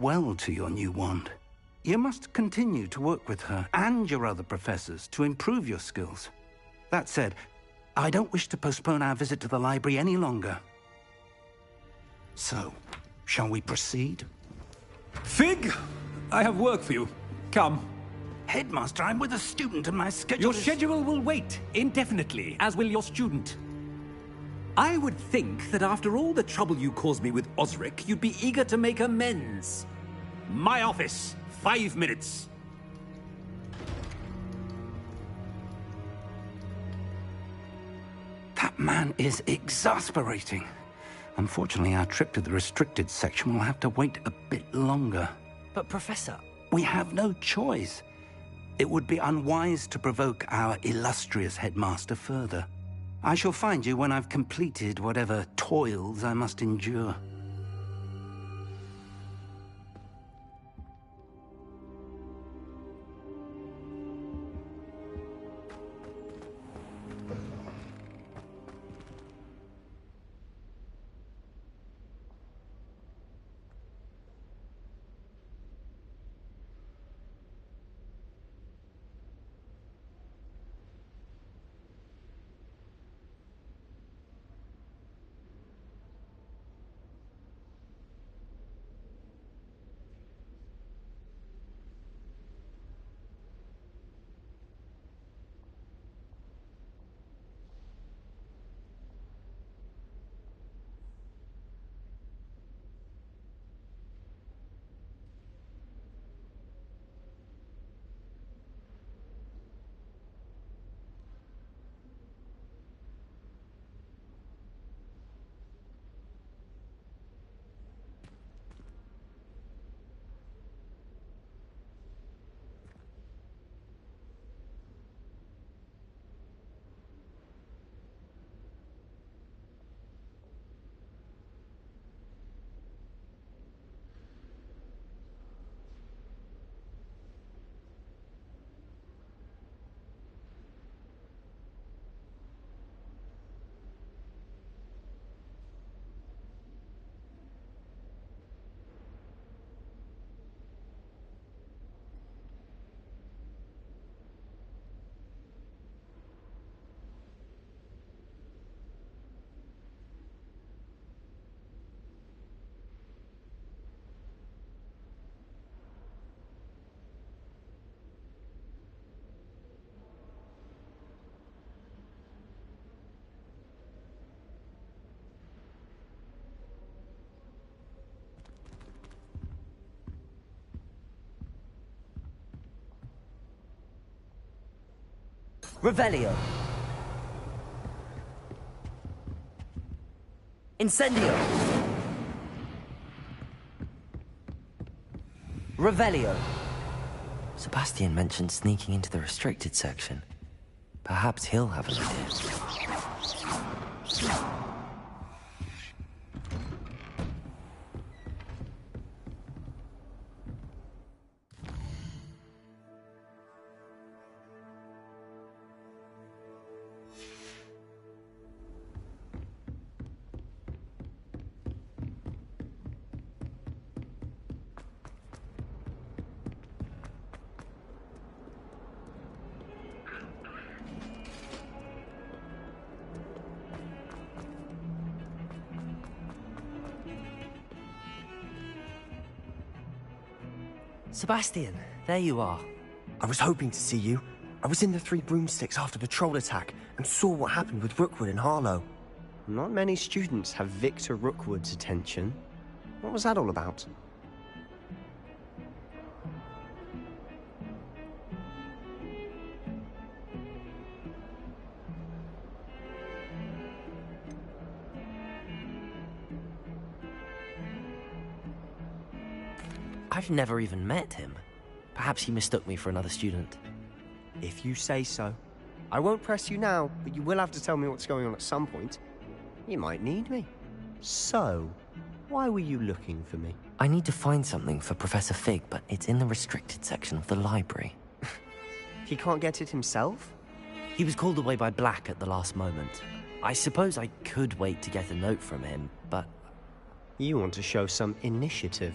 well to your new wand. You must continue to work with her and your other professors to improve your skills. That said, I don't wish to postpone our visit to the library any longer. So, shall we proceed? Fig! I have work for you. Come. Headmaster, I'm with a student and my schedule Your schedule will wait indefinitely, as will your student. I would think that after all the trouble you caused me with Osric, you'd be eager to make amends. My office. 5 minutes. That man is exasperating. Unfortunately, our trip to the restricted section will have to wait a bit longer. But Professor... We have no choice. It would be unwise to provoke our illustrious headmaster further. I shall find you when I've completed whatever toils I must endure. Revelio. Incendio. Revelio. Sebastian mentioned sneaking into the restricted section. Perhaps he'll have an idea. Sebastian, there you are. I was hoping to see you. I was in the Three Broomsticks after the troll attack and saw what happened with Rookwood and Harlow. Not many students have Victor Rookwood's attention. What was that all about? I've never even met him. Perhaps he mistook me for another student. If you say so. I won't press you now, but you will have to tell me what's going on at some point. You might need me. So, why were you looking for me? I need to find something for Professor Fig, but it's in the restricted section of the library. He can't get it himself? He was called away by Black at the last moment. I suppose I could wait to get a note from him, but... You want to show some initiative.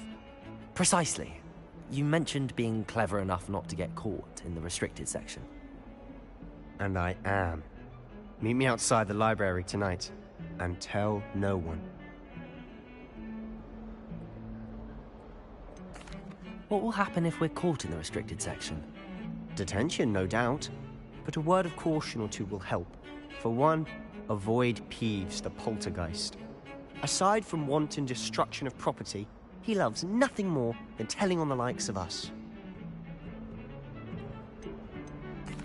Precisely. You mentioned being clever enough not to get caught in the restricted section. And I am. Meet me outside the library tonight, and tell no one. What will happen if we're caught in the restricted section? Detention, no doubt. But a word of caution or two will help. For one, avoid Peeves the poltergeist. Aside from wanton destruction of property, he loves nothing more than telling on the likes of us.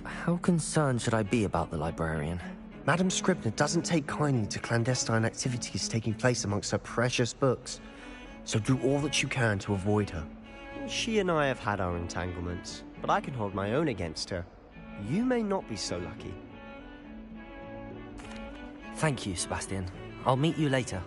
How concerned should I be about the librarian? Madam Scribner doesn't take kindly to clandestine activities taking place amongst her precious books, so do all that you can to avoid her. She and I have had our entanglements, but I can hold my own against her. You may not be so lucky. Thank you, Sebastian. I'll meet you later.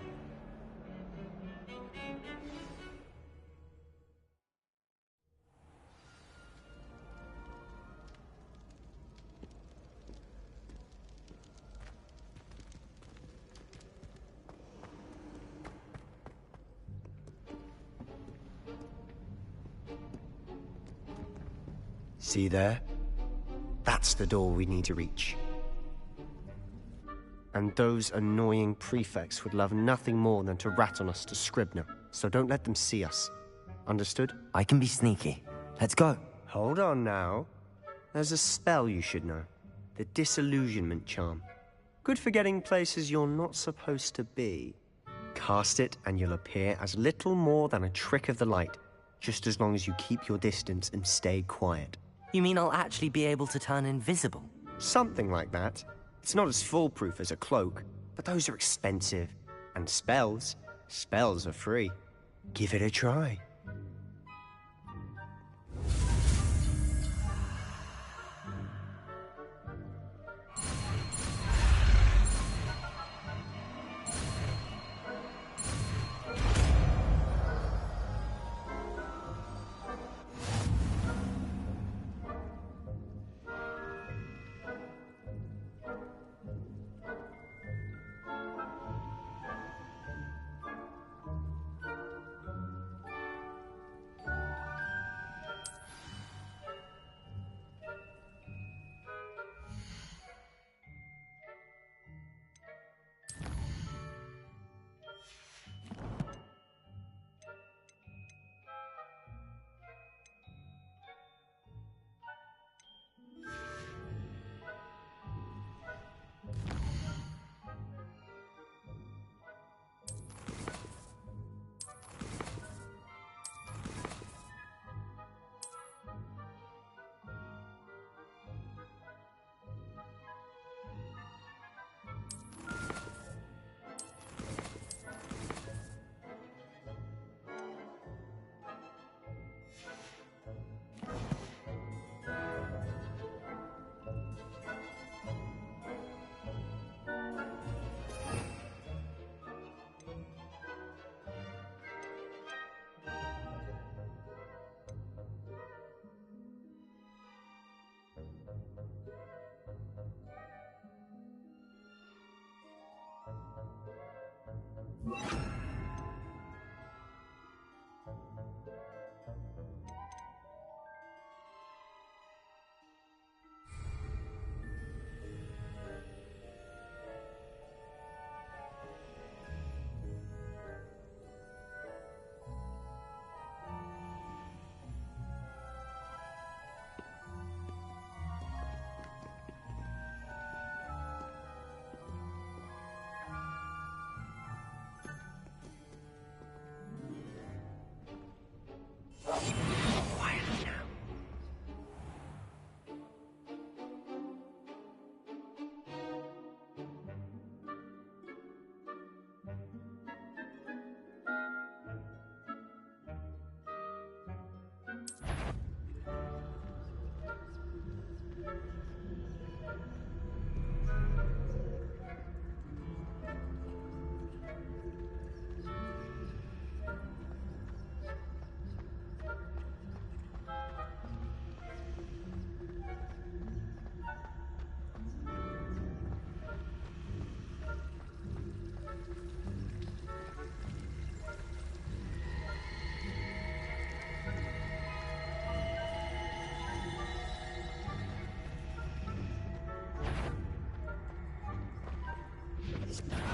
See there? That's the door we need to reach. And those annoying prefects would love nothing more than to rat on us to Scribner, so don't let them see us. Understood? I can be sneaky. Let's go. Hold on now. There's a spell you should know. The Disillusionment Charm. Good for getting places you're not supposed to be. Cast it and you'll appear as little more than a trick of the light, just as long as you keep your distance and stay quiet. You mean I'll actually be able to turn invisible? Something like that. It's not as foolproof as a cloak, but those are expensive. And spells are free. Give it a try.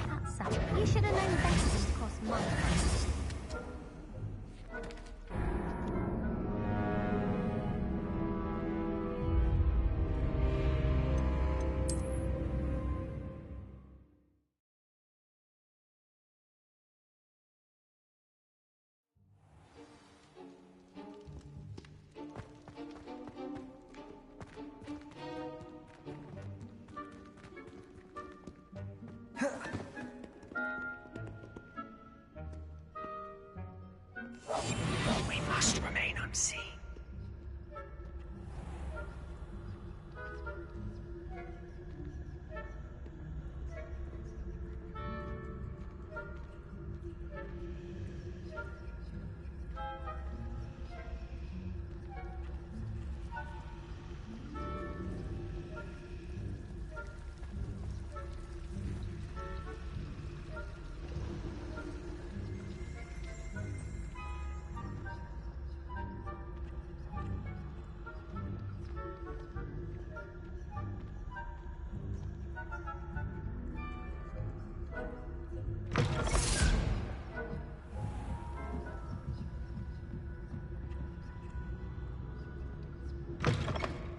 cat sat. You should have known better than to cross my path. We must remain unseen.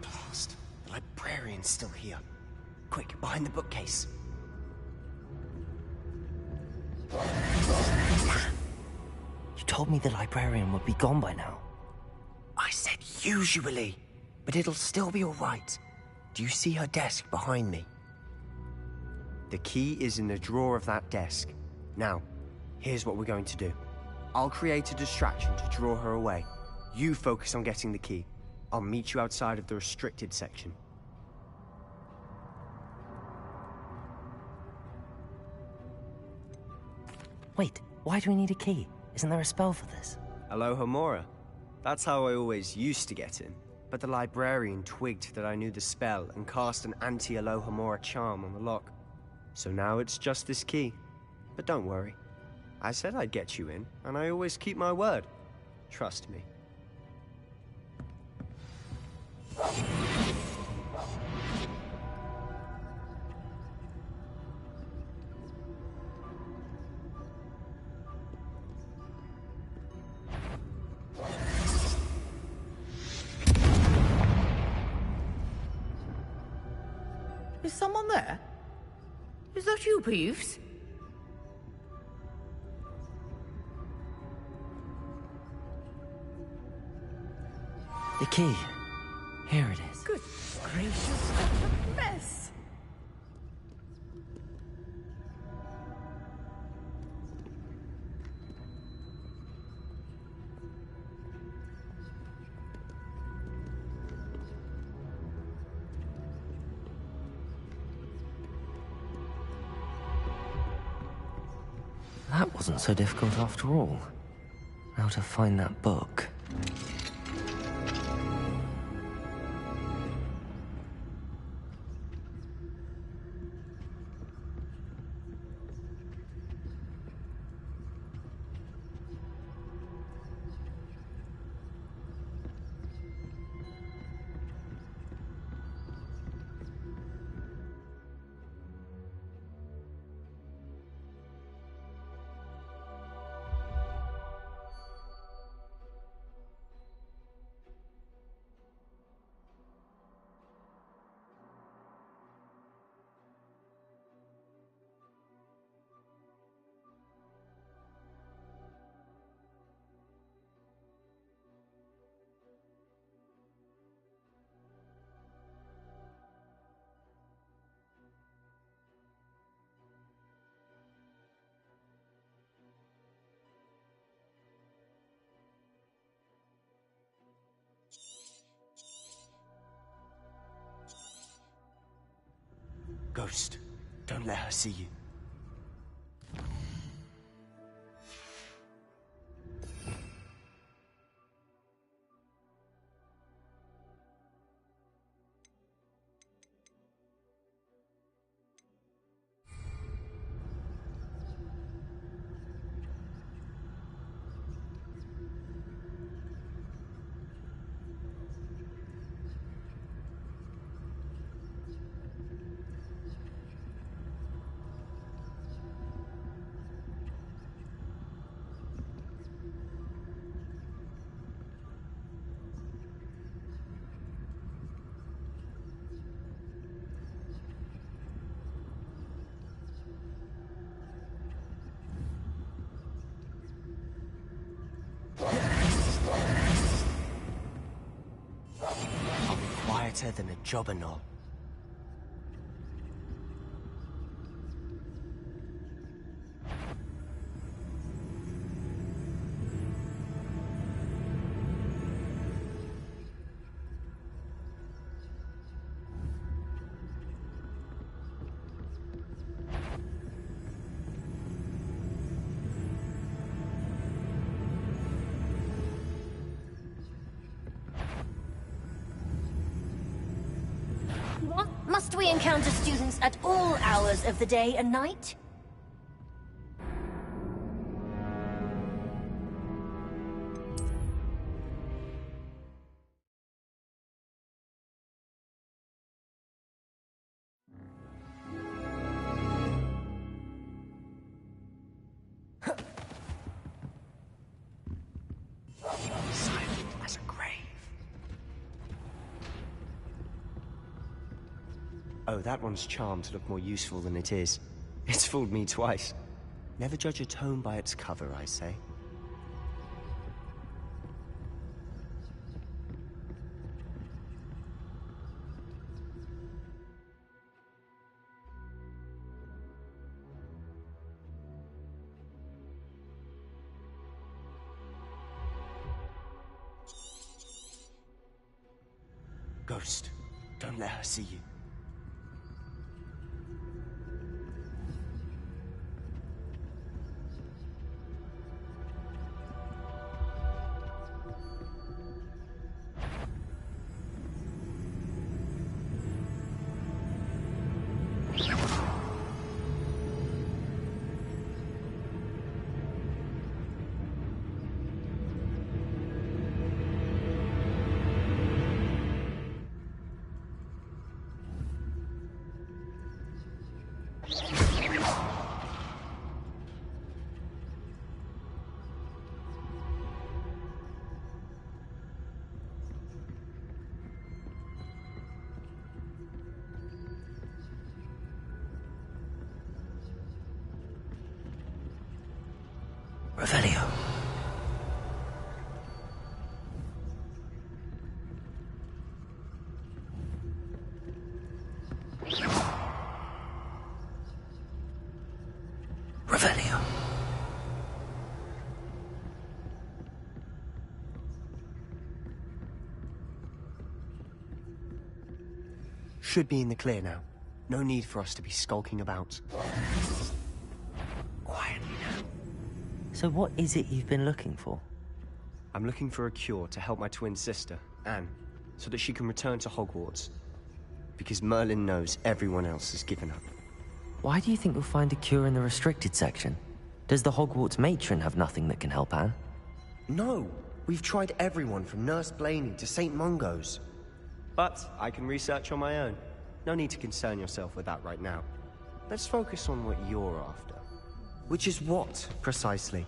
Blast. The librarian's still here. Quick, behind the bookcase. You told me the librarian would be gone by now. I said usually, but it'll still be all right. Do you see her desk behind me? The key is in the drawer of that desk. Now, here's what we're going to do. I'll create a distraction to draw her away. You focus on getting the key. I'll meet you outside of the restricted section. Wait, why do we need a key? Isn't there a spell for this? Aloha Mora. That's how I always used to get in. But the librarian twigged that I knew the spell and cast an anti-Aloha Mora charm on the lock. So now it's just this key. But don't worry. I said I'd get you in, and I always keep my word. Trust me. Is someone there? Is that you, Peeves? The key. Here it is. Good gracious, what a mess! That wasn't so difficult after all. Now to find that book. Ghost, don't let her see you. better than a jobberknoll. What? Must we encounter students at all hours of the day and night? Silent as a grave. Oh, that one's charmed to look more useful than it is. It's fooled me twice. Never judge a tome by its cover, I say. Ghost, don't let her see you. Revelio. Revelio. Should be in the clear now. No need for us to be skulking about. Quietly now. So what is it you've been looking for? I'm looking for a cure to help my twin sister, Anne, so that she can return to Hogwarts. Because Merlin knows everyone else has given up. Why do you think you'll find a cure in the restricted section? Does the Hogwarts matron have nothing that can help Anne? No! We've tried everyone from Nurse Blaney to St. Mungo's. But I can research on my own. No need to concern yourself with that right now. Let's focus on what you're after. Which is what, precisely?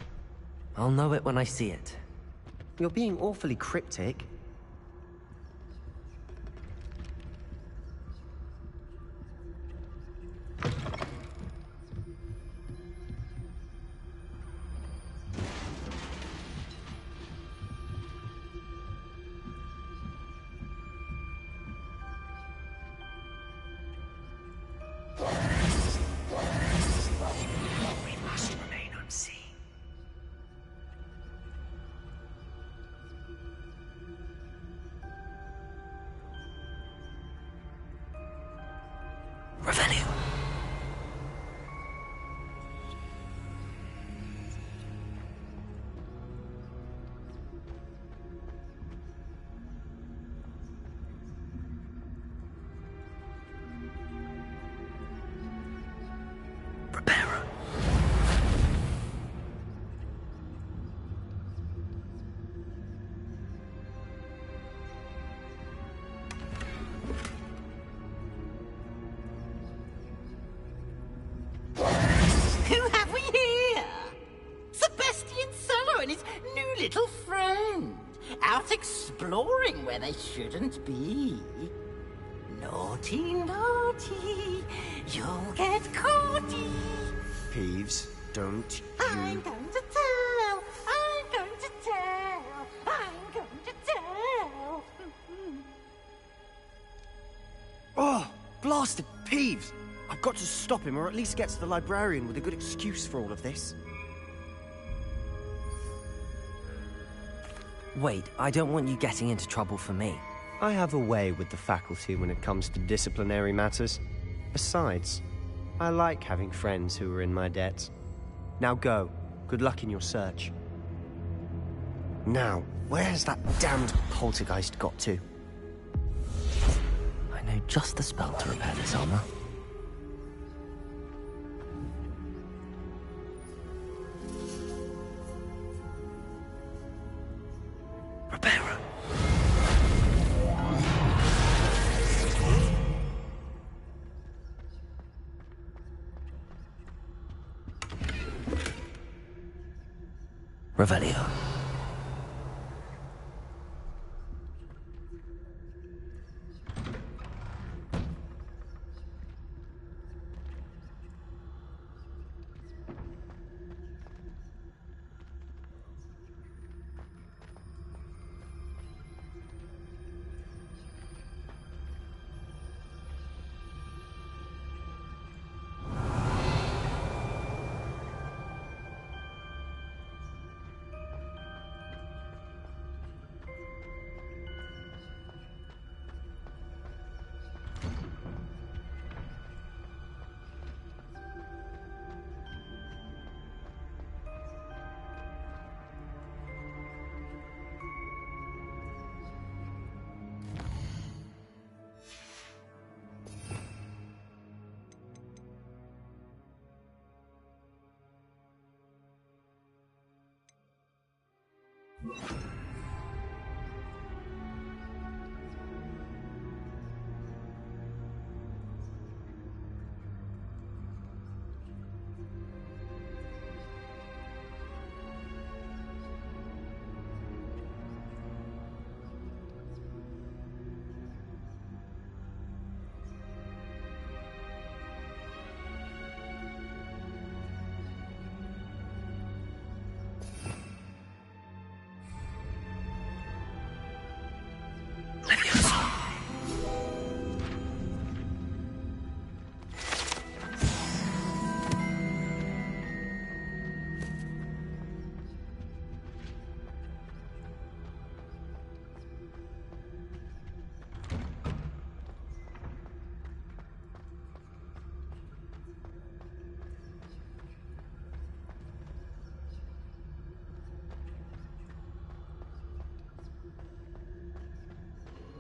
I'll know it when I see it. You're being awfully cryptic. Revelio. Prepara. Who have we here? Sebastian Cello and his new little friend. Out exploring where they shouldn't be. Naughty, naughty. You'll get caughty. Peeves, don't you... I'm going to tell. I'm going to tell. I'm going to tell. blasted Peeves! I've got to stop him, or at least get to the librarian with a good excuse for all of this. Wait, I don't want you getting into trouble for me. I have a way with the faculty when it comes to disciplinary matters. Besides, I like having friends who are in my debt. Now go. Good luck in your search. Now, where's that damned poltergeist got to? I know just the spell to repair this armor. Repairer. Revelio.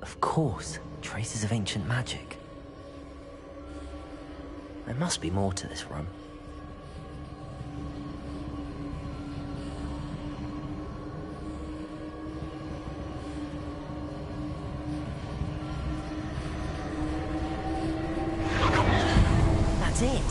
Of course, traces of ancient magic. There must be more to this room. That's it!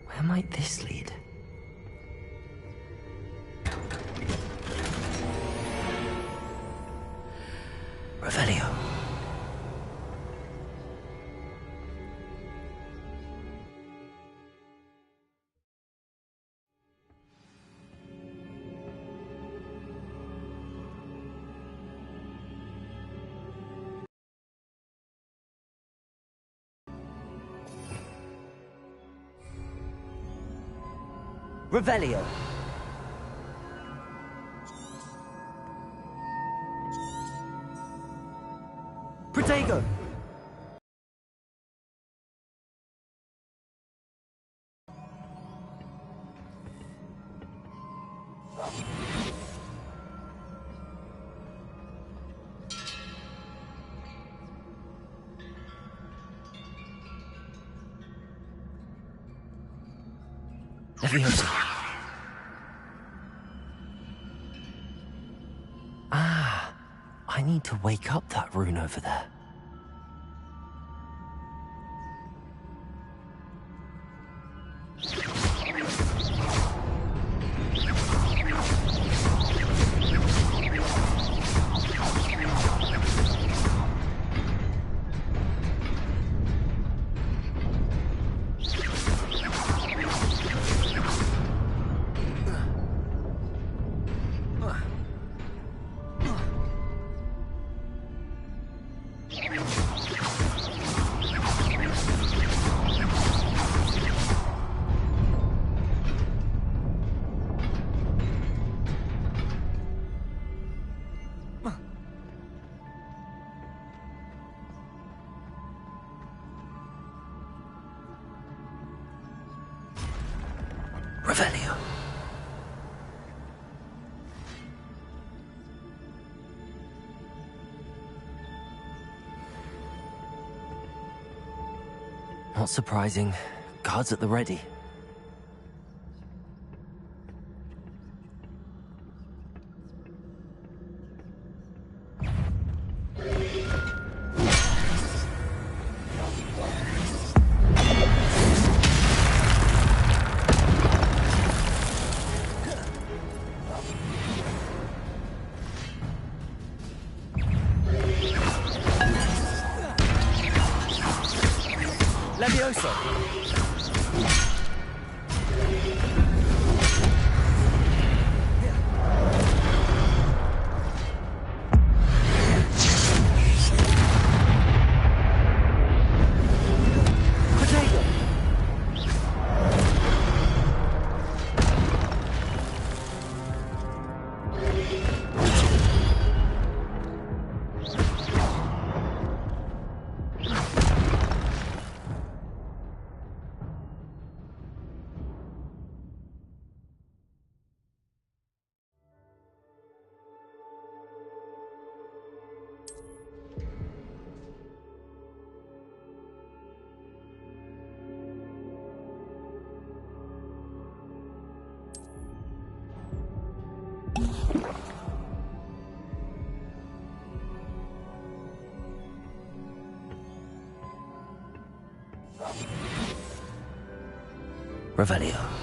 Where might this lead? Revelio. Revelio. Protego. Leviosa. Ah, I need to wake up that rune over there. Not surprising. Guards at the ready. Levioso! Revelio.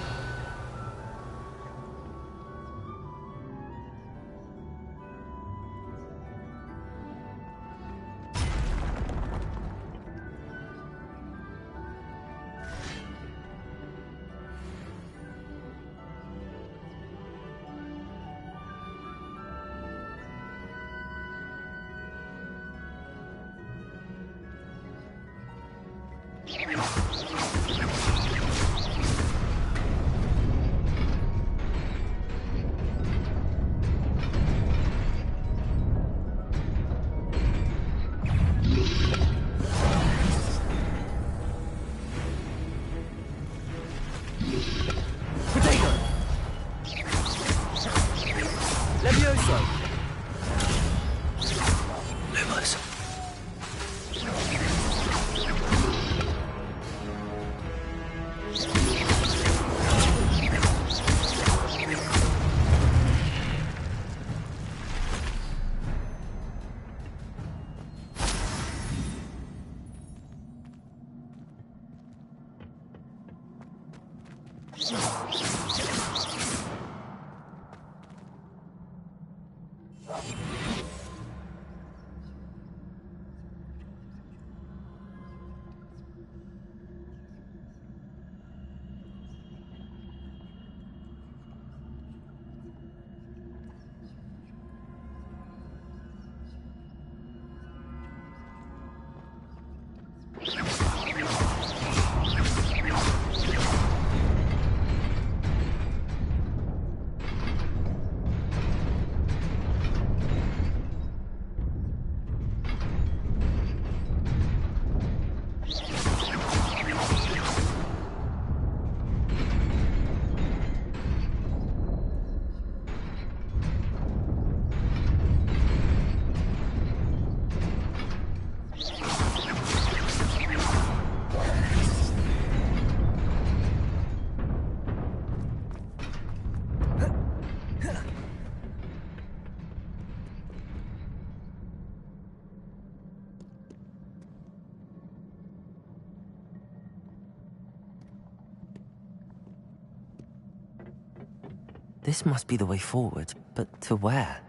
This must be the way forward, but to where?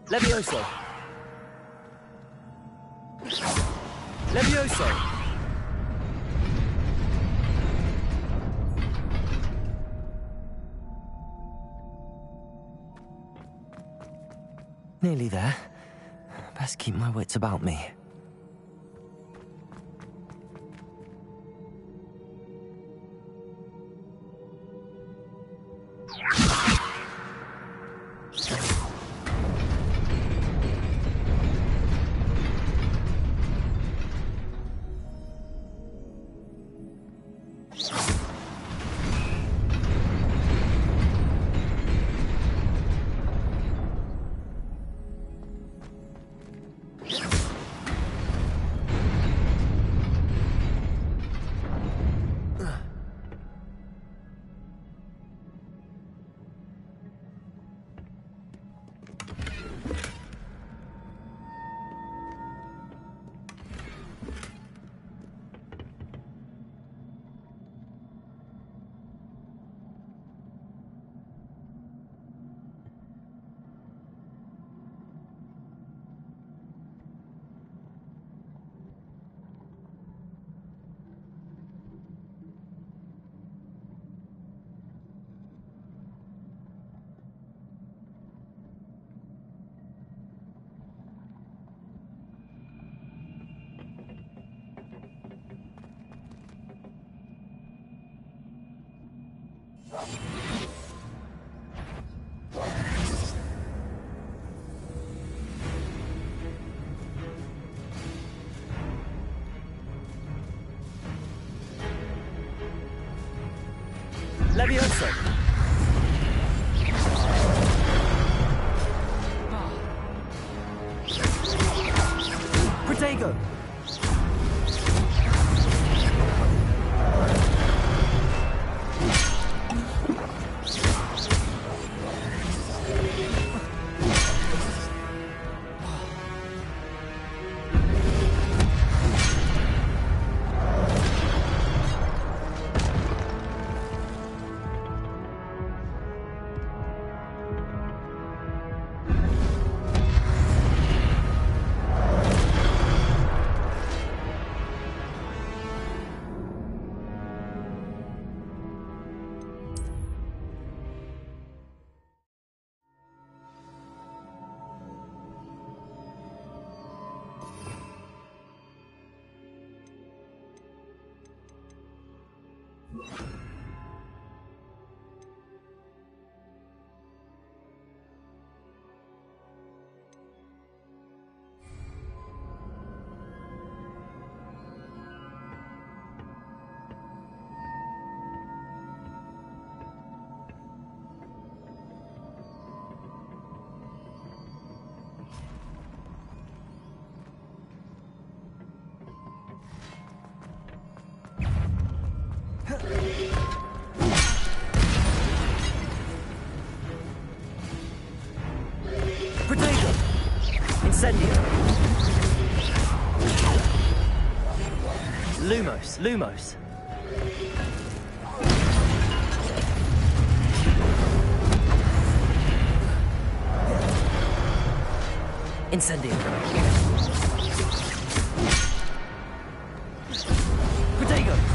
Levioso! Levioso! Nearly there. Best keep my wits about me. Levioso! Protego! Protego! Incendio! Lumos, Lumos! Incendio! Protego!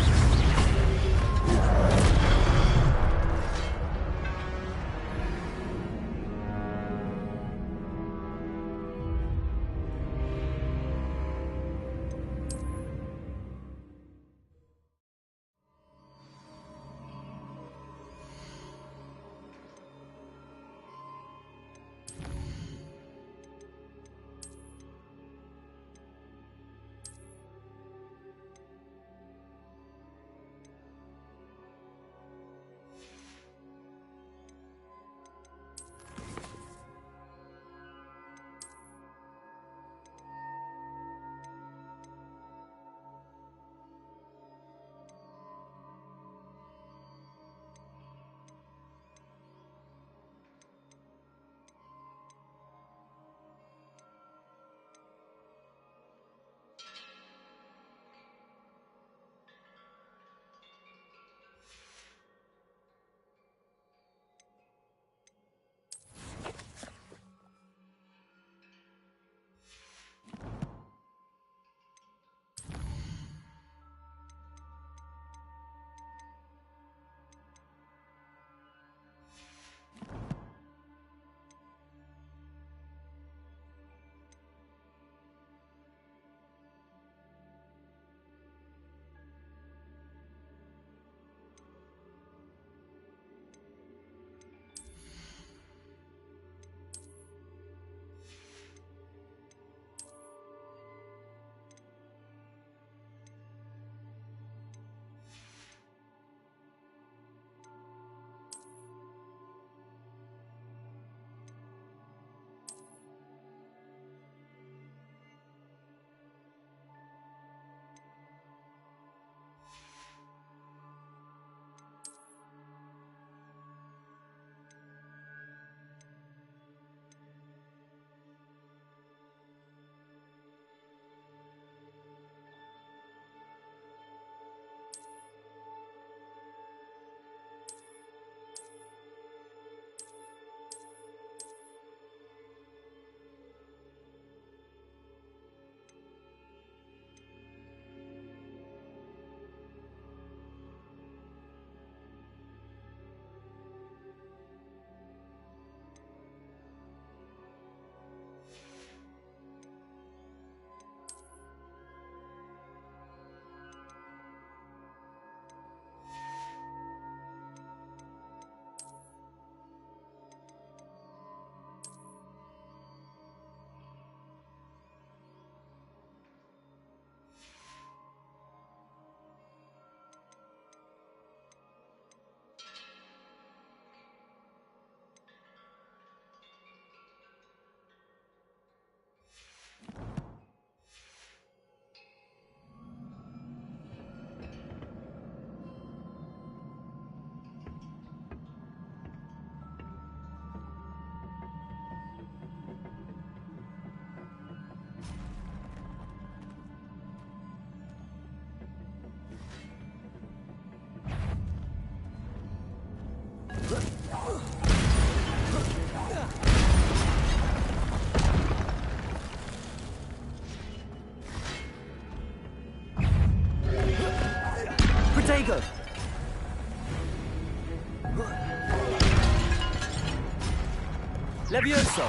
Levioso!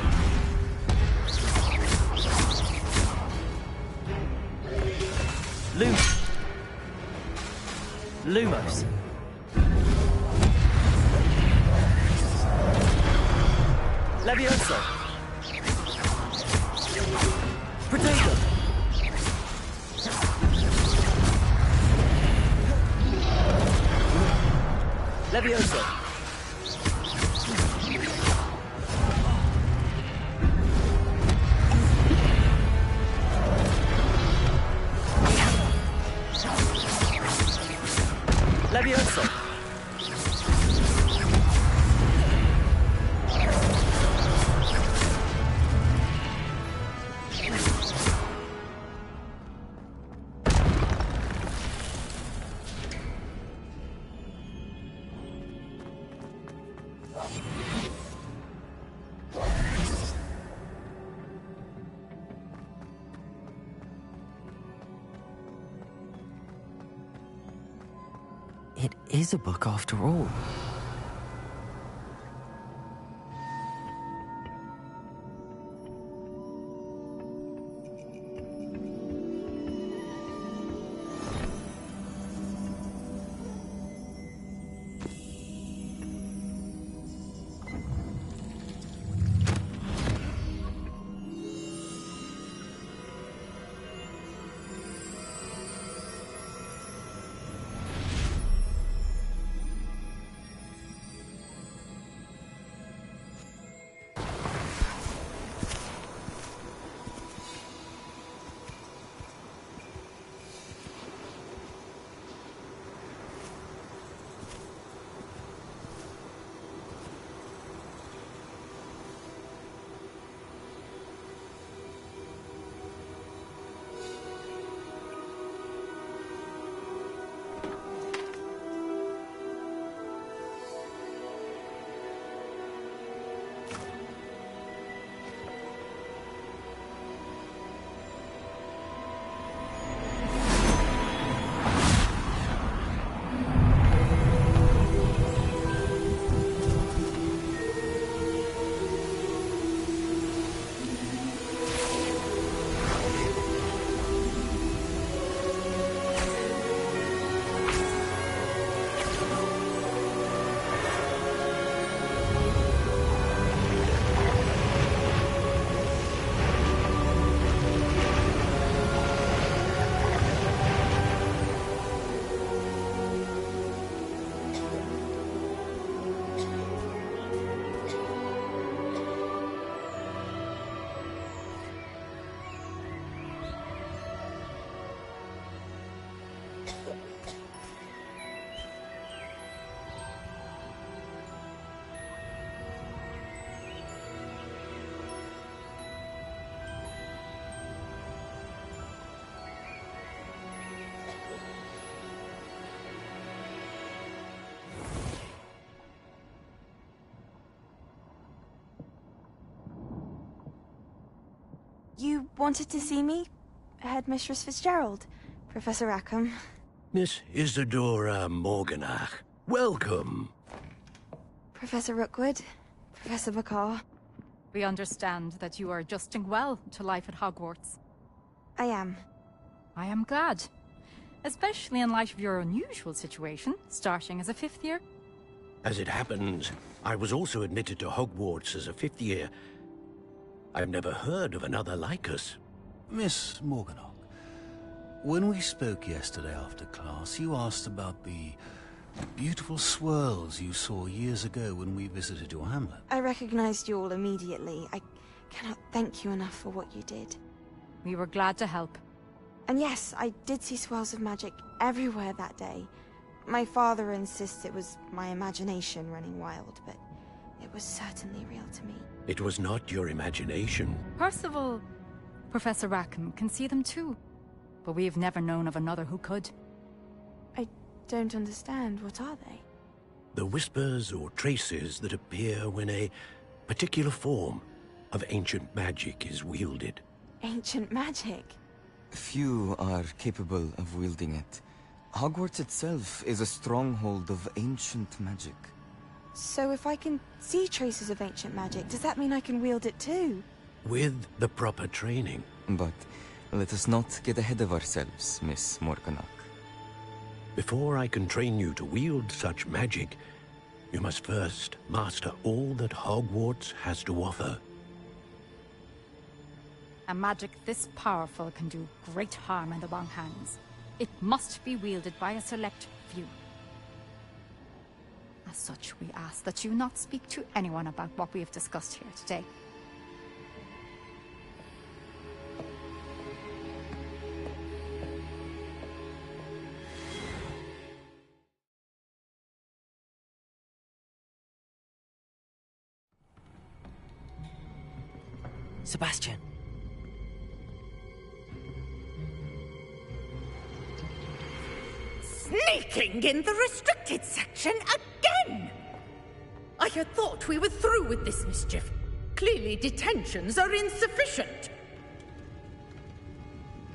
Lumos. Levioso. Potato. Levioso. Levioso. It is a book after all. You wanted to see me? Headmistress Fitzgerald? Professor Rackham? Miss Isadora Morganach, welcome. Professor Rookwood? Professor Bakar? We understand that you are adjusting well to life at Hogwarts. I am. I am glad. Especially in light of your unusual situation, starting as a 5th year. As it happens, I was also admitted to Hogwarts as a 5th year. I've never heard of another like us. Miss Morganach, when we spoke yesterday after class, you asked about the beautiful swirls you saw years ago when we visited your hamlet. I recognized you all immediately. I cannot thank you enough for what you did. We were glad to help. And yes, I did see swirls of magic everywhere that day. My father insists it was my imagination running wild, but it was certainly real to me. It was not your imagination. Percival, Professor Rackham can see them too. But we have never known of another who could. I don't understand. What are they? The whispers or traces that appear when a particular form of ancient magic is wielded. Ancient magic? Few are capable of wielding it. Hogwarts itself is a stronghold of ancient magic. So if I can see traces of ancient magic, does that mean I can wield it too? With the proper training. But let us not get ahead of ourselves, Miss Morganach. Before I can train you to wield such magic, you must first master all that Hogwarts has to offer. A magic this powerful can do great harm in the wrong hands. It must be wielded by a select few. As such, we ask that you not speak to anyone about what we have discussed here today. Sebastian. Sneaking in the restricted section again! I had thought we were through with this mischief. Clearly detentions are insufficient.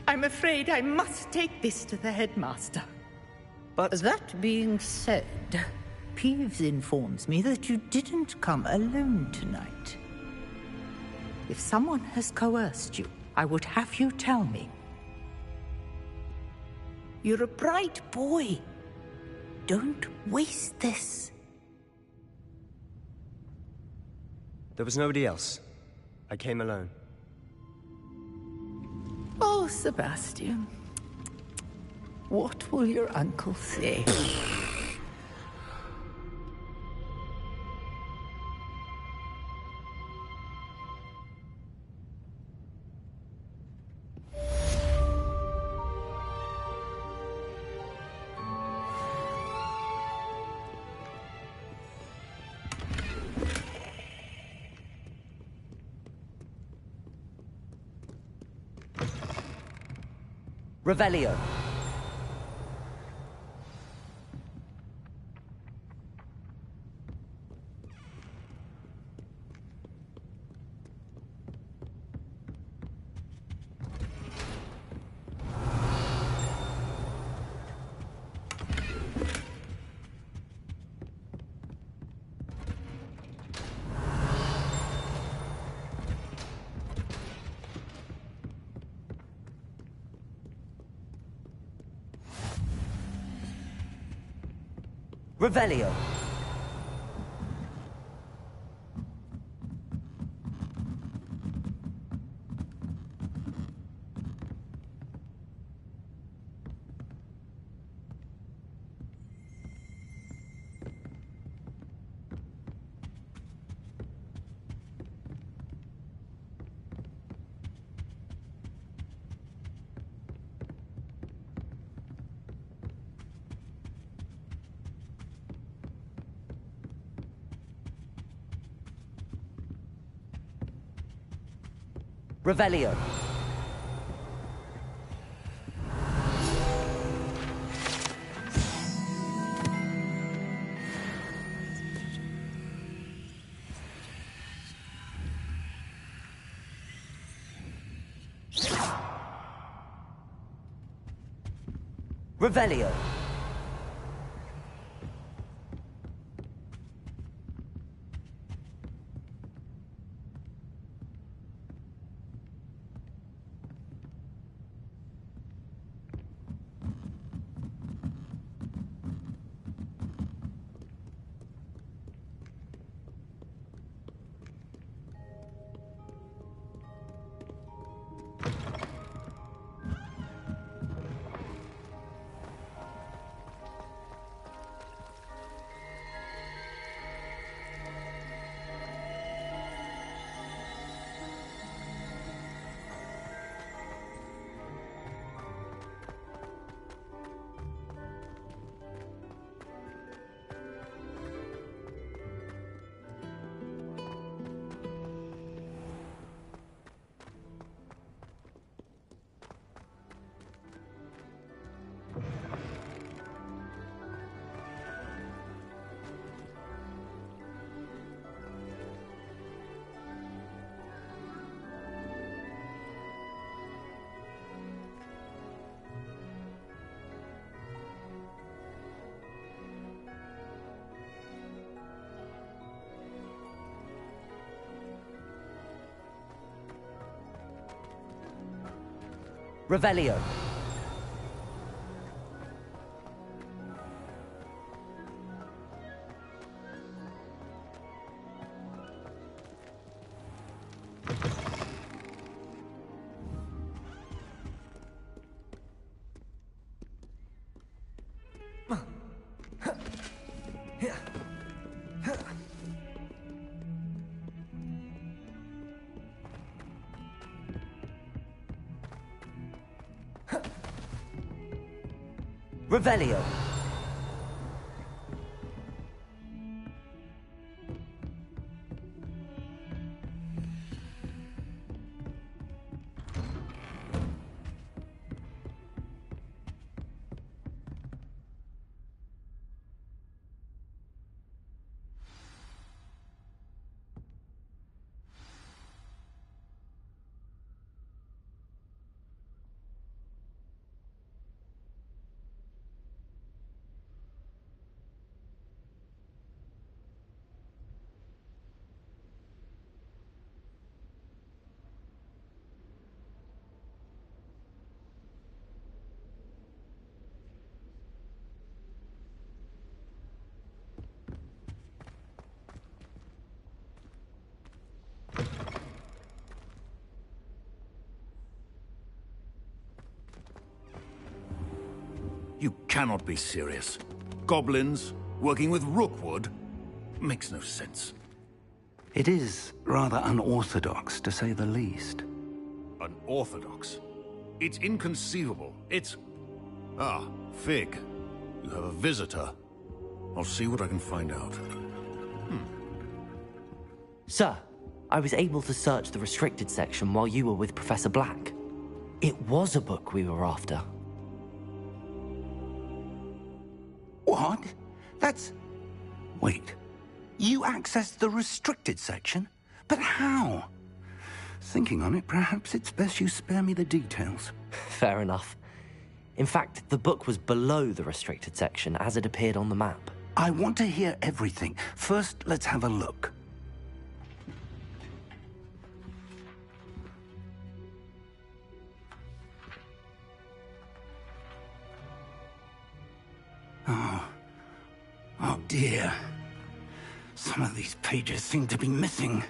I'm afraid I must take this to the headmaster. But that being said, Peeves informs me that you didn't come alone tonight. If someone has coerced you, I would have you tell me. You're a bright boy. Don't waste this. there was nobody else. I came alone. Oh, Sebastian. What will your uncle say? Revelio. Revelio. Revelio. Revelio. Revelio. Revelio. You cannot be serious. Goblins working with Rookwood? Makes no sense. It is rather unorthodox, to say the least. Unorthodox? It's inconceivable. It's... Ah, Fig. You have a visitor. I'll see what I can find out. Sir, I was able to search the restricted section while you were with Professor Black. It was a book we were after. What? That's... Wait. You accessed the restricted section? But how? Thinking on it, perhaps it's best you spare me the details. Fair enough. In fact, the book was below the restricted section as it appeared on the map. I want to hear everything. First, let's have a look. Oh dear. Some of these pages seem to be missing.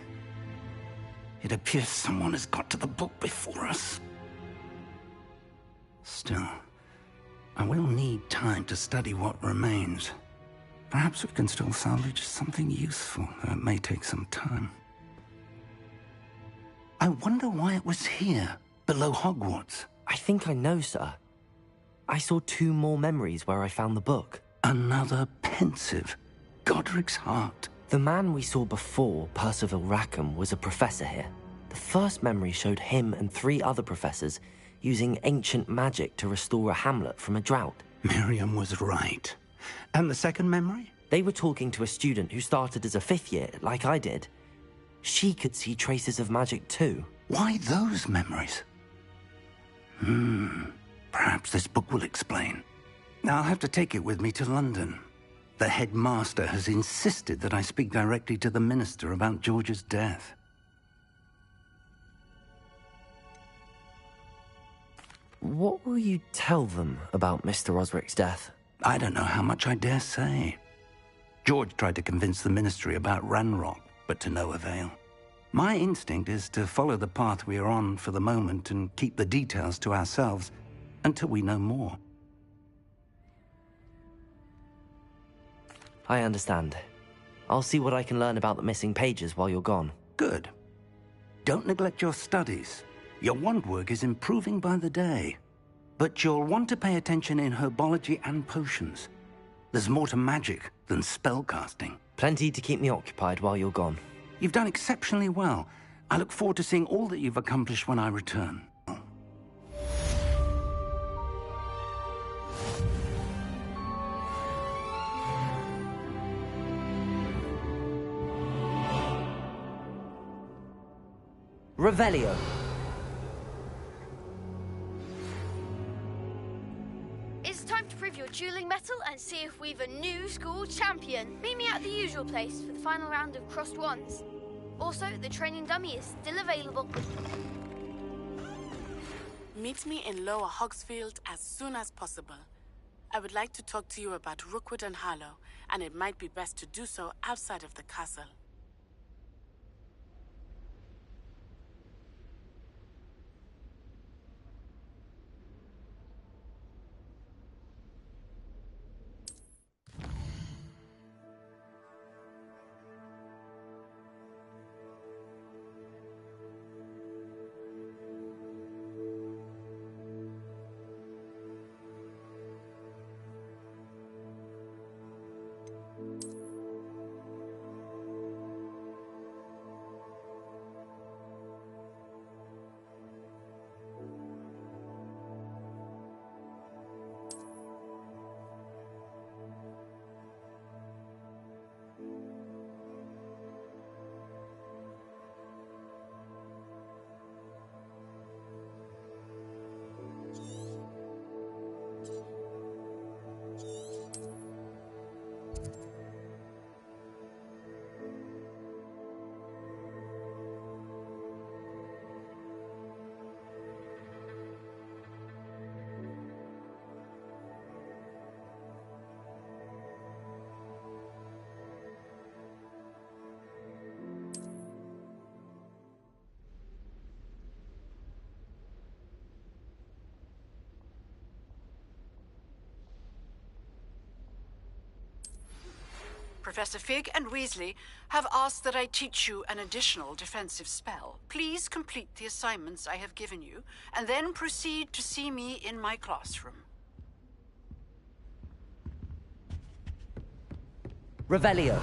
It appears someone has got to the book before us. Still, I will need time to study what remains. Perhaps we can still salvage something useful, though it may take some time. I wonder why it was here, below Hogwarts. I think I know, sir. I saw 2 more memories where I found the book. Another pensive. Godric's heart. The man we saw before, Percival Rackham, was a professor here. The first memory showed him and 3 other professors using ancient magic to restore a hamlet from a drought. Miriam was right. And the second memory? They were talking to a student who started as a 5th year, like I did. She could see traces of magic too. Why those memories? Perhaps this book will explain. I'll have to take it with me to London. The headmaster has insisted that I speak directly to the minister about George's death. What will you tell them about Mr. Osric's death? I don't know how much I dare say. George tried to convince the ministry about Ranrock, but to no avail. My instinct is to follow the path we are on for the moment and keep the details to ourselves until we know more. I understand. I'll see what I can learn about the missing pages while you're gone. Good. Don't neglect your studies. Your wand work is improving by the day. But you'll want to pay attention in herbology and potions. There's more to magic than spellcasting. Plenty to keep me occupied while you're gone. You've done exceptionally well. I look forward to seeing all that you've accomplished when I return. Revelio. It's time to prove your dueling mettle and see if we've a new school champion. Meet me at the usual place for the final round of crossed wands. Also, the training dummy is still available. Meet me in Lower Hogsfield as soon as possible. I would like to talk to you about Rookwood and Harlow, and it might be best to do so outside of the castle. Professor Fig and Weasley have asked that I teach you an additional defensive spell. Please complete the assignments I have given you, and then proceed to see me in my classroom. Revelio.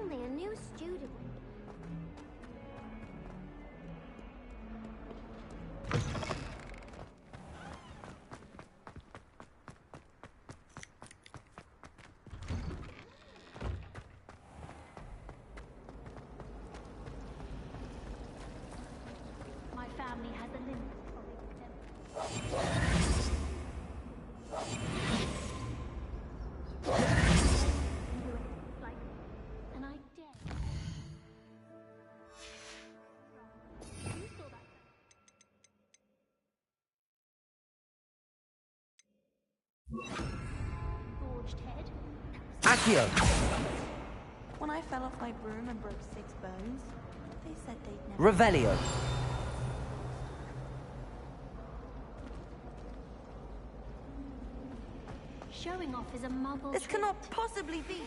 Only a new student. My family has a limit and I dare. Gorged head. Accio. When I fell off my broom and broke 6 bones, they said they'd never... Revelio. Showing off is a muggle. This cannot possibly be.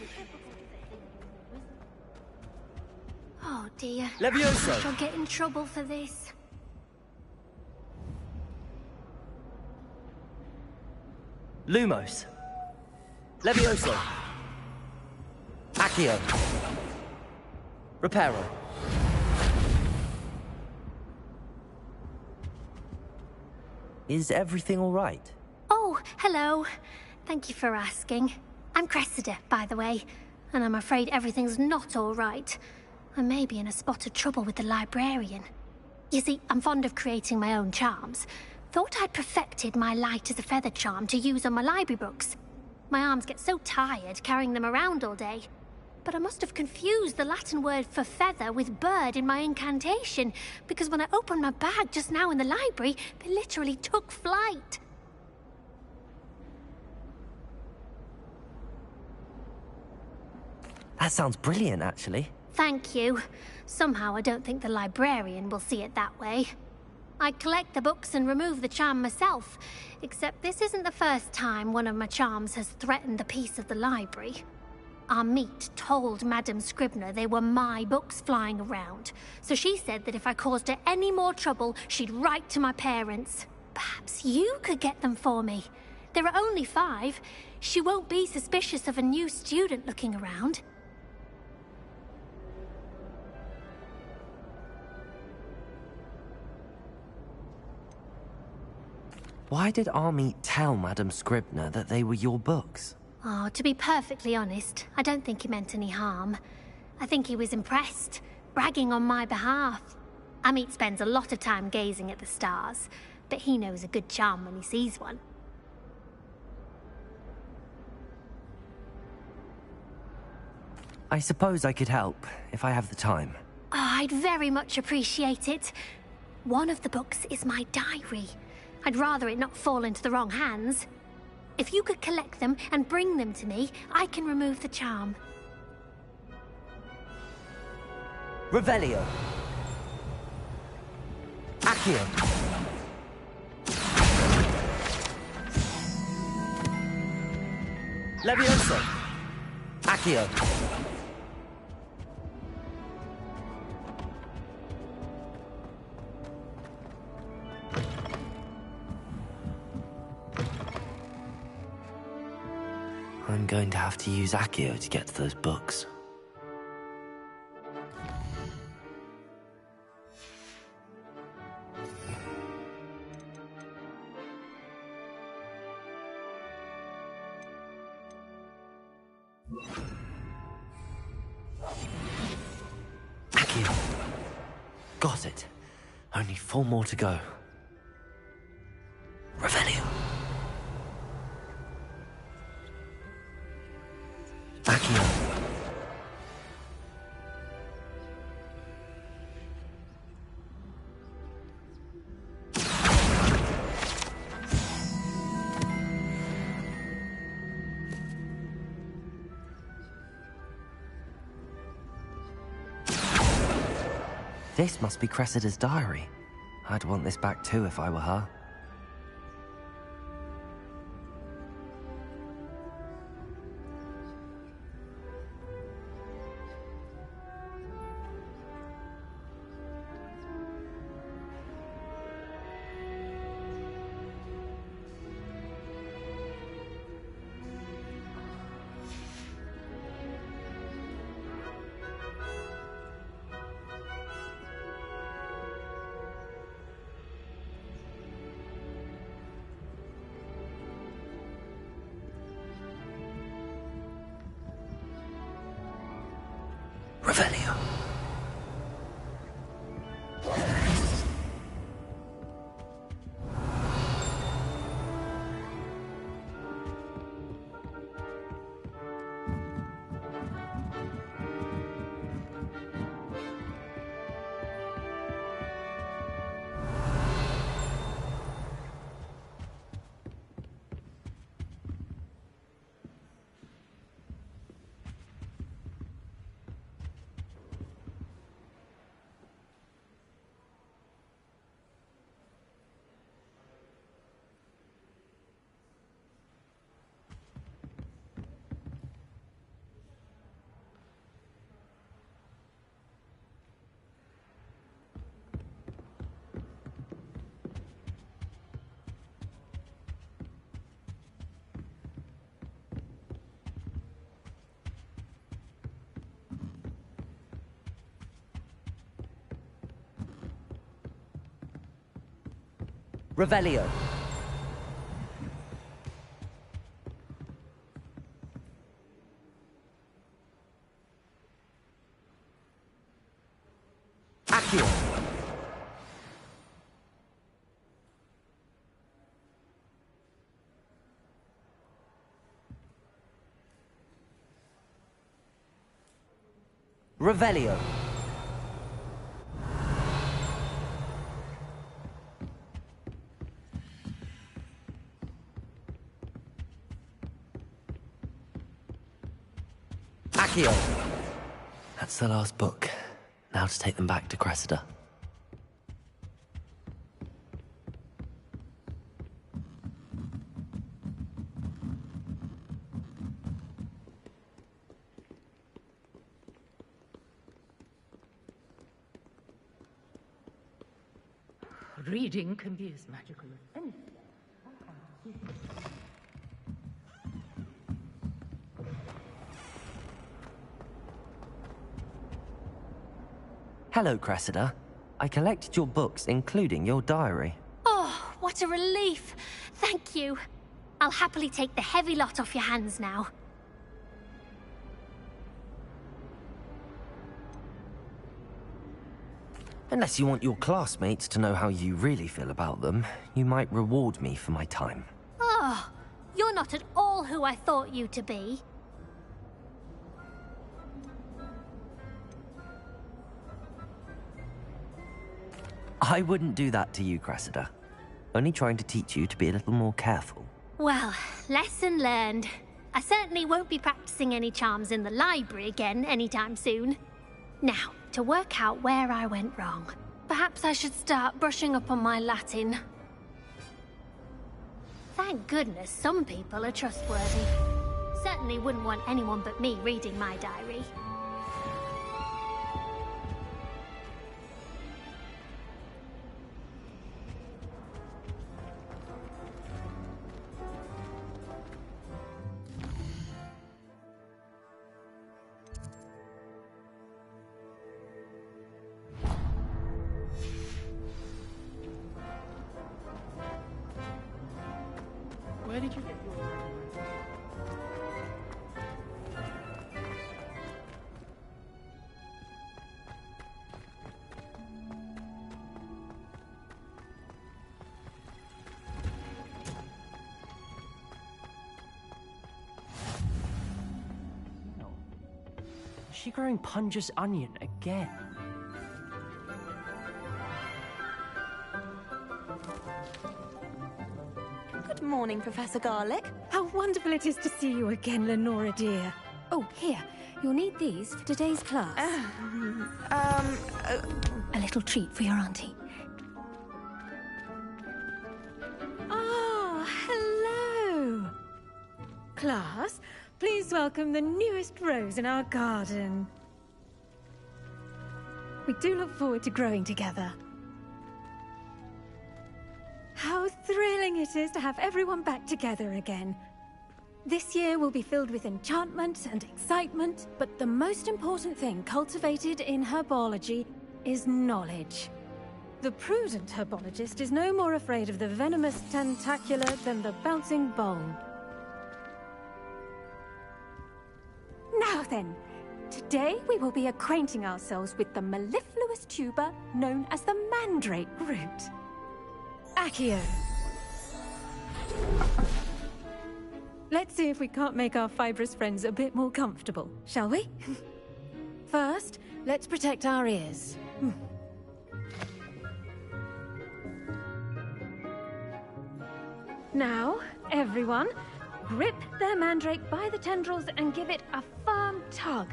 Oh dear. Levioso. I shall get in trouble for this. Lumos. Levioso. Accio. Reparo. Is everything all right? Oh, hello. Thank you for asking. I'm Cressida, by the way. and I'm afraid everything's not all right. I may be in a spot of trouble with the librarian. You see, I'm fond of creating my own charms. Thought I'd perfected my light as a feather charm to use on my library books. My arms get so tired carrying them around all day. But I must have confused the Latin word for feather with bird in my incantation, because when I opened my bag just now in the library, they literally took flight. That sounds brilliant, actually. Thank you. Somehow I don't think the librarian will see it that way. I collect the books and remove the charm myself, except this isn't the first time one of my charms has threatened the peace of the library. Our meet told Madame Scribner they were my books flying around, so she said that if I caused her any more trouble, she'd write to my parents. Perhaps you could get them for me. There are only 5. She won't be suspicious of a new student looking around. Why did our meet tell Madame Scribner that they were your books? Oh, to be perfectly honest, I don't think he meant any harm. I think he was impressed, bragging on my behalf. Amit spends a lot of time gazing at the stars, but he knows a good charm when he sees one. I suppose I could help, if I have the time. Oh, I'd very much appreciate it. One of the books is my diary. I'd rather it not fall into the wrong hands. If you could collect them and bring them to me, I can remove the charm. Revelio. Accio. Levioso. Accio. I'm going to have to use Accio to get to those books. Accio. Got it. Only 4 more to go. Revelio. Accio. This must be Cressida's diary. I'd want this back too if I were her. Revelio. Revelio. Accio! Revelio. Accio. That's the last book. Now to take them back to Cressida. Reading can be as magical as anything. Hello, Cressida. I collected your books, including your diary. Oh, what a relief. Thank you. I'll happily take the heavy lot off your hands now. Unless you want your classmates to know how you really feel about them, you might reward me for my time. Oh, you're not at all who I thought you to be. I wouldn't do that to you, Cressida. Only trying to teach you to be a little more careful. Well, lesson learned. I certainly won't be practicing any charms in the library again anytime soon. Now, to work out where I went wrong. Perhaps I should start brushing up on my Latin. Thank goodness some people are trustworthy. Certainly wouldn't want anyone but me reading my diary. Where did you get your... Is she growing Punja's onion again? Good morning, Professor Garlick. How wonderful it is to see you again, Lenora dear. Oh, here. You'll need these for today's class. A little treat for your auntie. Ah, hello. Class, please welcome the newest rose in our garden. We do look forward to growing together. How thrilling it is to have everyone back together again. This year will be filled with enchantment and excitement, but the most important thing cultivated in herbology is knowledge. The prudent herbologist is no more afraid of the venomous tentacula than the bouncing bowl. Now then, today we will be acquainting ourselves with the mellifluous tuber known as the mandrake root. Accio. Let's see if we can't make our fibrous friends a bit more comfortable, shall we? First, let's protect our ears. Now, everyone, grip their mandrake by the tendrils and give it a firm tug.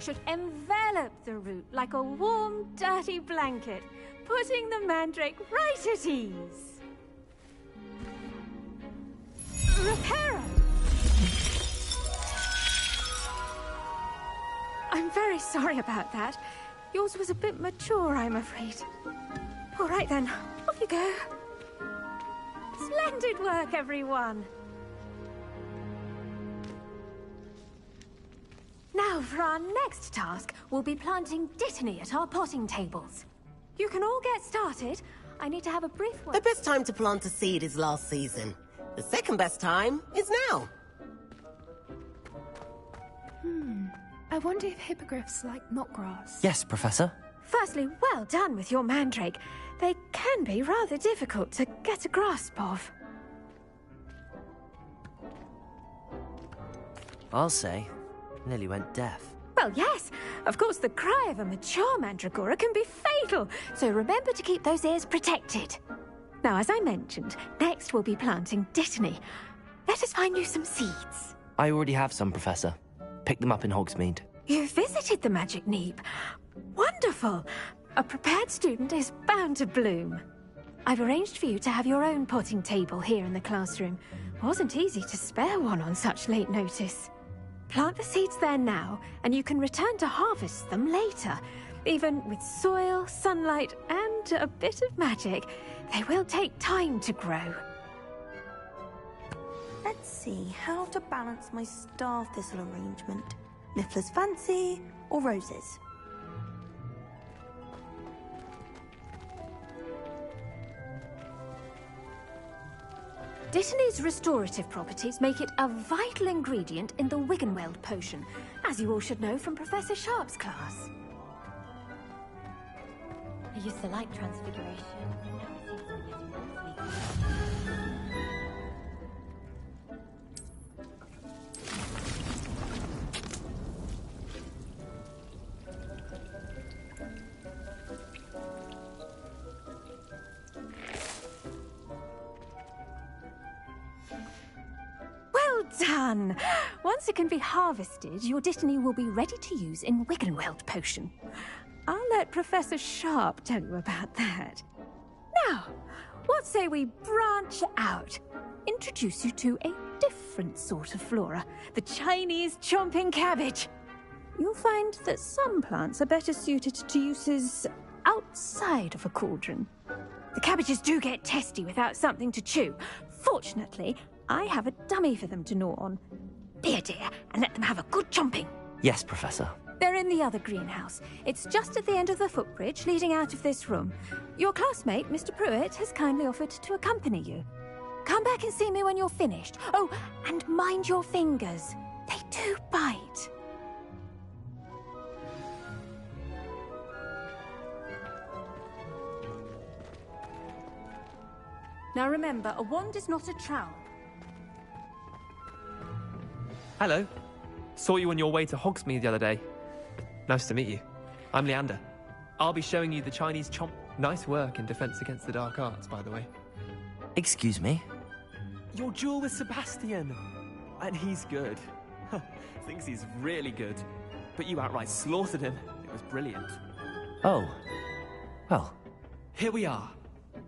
Should envelop the root like a warm, dirty blanket, putting the mandrake right at ease. Reparo! I'm very sorry about that. Yours was a bit mature, I'm afraid. All right then, off you go. Splendid work, everyone. Now, for our next task, we'll be planting Dittany at our potting tables. You can all get started. I need to have a brief word. The best time to plant a seed is last season. The second best time is now. I wonder if hippogriffs like knotgrass. Yes, Professor. Firstly, well done with your mandrake. They can be rather difficult to get a grasp of. I'll say, nearly went deaf. Well, yes. Of course, the cry of a mature mandragora can be fatal, so remember to keep those ears protected. Now, as I mentioned, next we'll be planting Dittany. Let us find you some seeds. I already have some, Professor. Pick them up in Hogsmeade. You visited the Magic Neep. Wonderful. A prepared student is bound to bloom. I've arranged for you to have your own potting table here in the classroom. Wasn't easy to spare one on such late notice. Plant the seeds there now, and you can return to harvest them later. Even with soil, sunlight, and a bit of magic, they will take time to grow. Let's see how to balance my star thistle arrangement. Niffler's fancy or roses? Dittany's restorative properties make it a vital ingredient in the Wiggenweld potion, as you all should know from Professor Sharp's class. I used to like transfiguration. Well done! Once it can be harvested, your Dittany will be ready to use in Wiggenweld potion. I'll let Professor Sharp tell you about that. Now, what say we branch out? Introduce you to a different sort of flora, the Chinese chomping cabbage. You'll find that some plants are better suited to uses outside of a cauldron. The cabbages do get testy without something to chew. Fortunately, I have a dummy for them to gnaw on. Be a dear and let them have a good chomping. Yes, Professor. They're in the other greenhouse. It's just at the end of the footbridge leading out of this room. Your classmate, Mr. Pruitt, has kindly offered to accompany you. Come back and see me when you're finished. Oh, and mind your fingers. They do bite. Now remember, a wand is not a trowel. Hello. Saw you on your way to Hogsmeade the other day. Nice to meet you. I'm Leander. I'll be showing you the Chinese chomp. Nice work in Defense Against the Dark Arts, by the way. Excuse me? Your duel with Sebastian. And he's good. Thinks he's really good. But you outright slaughtered him. It was brilliant. Oh. Well. Here we are.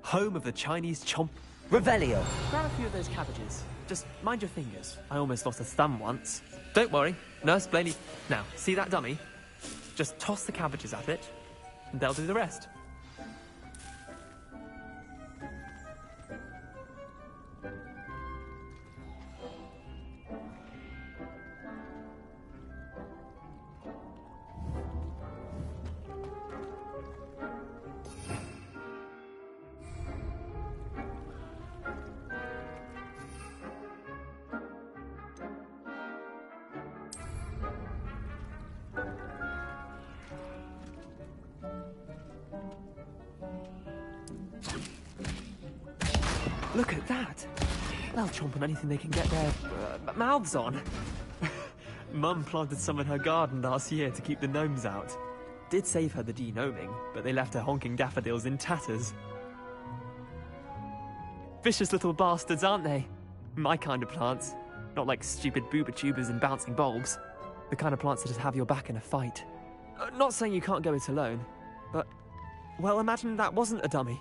Home of the Chinese chomp. Revelio. Grab a few of those cabbages. Just mind your fingers. I almost lost a thumb once. Don't worry. Nurse Blaney. Now, see that dummy? Just toss the cabbages at it, and they'll do the rest. Look at that! They'll chomp on anything they can get their mouths on. Mum planted some in her garden last year to keep the gnomes out. Did save her the de-gnoming, but they left her honking daffodils in tatters. Vicious little bastards, aren't they? My kind of plants. Not like stupid booba tubers and bouncing bulbs. The kind of plants that just have your back in a fight. Not saying you can't go it alone, but... well, imagine that wasn't a dummy.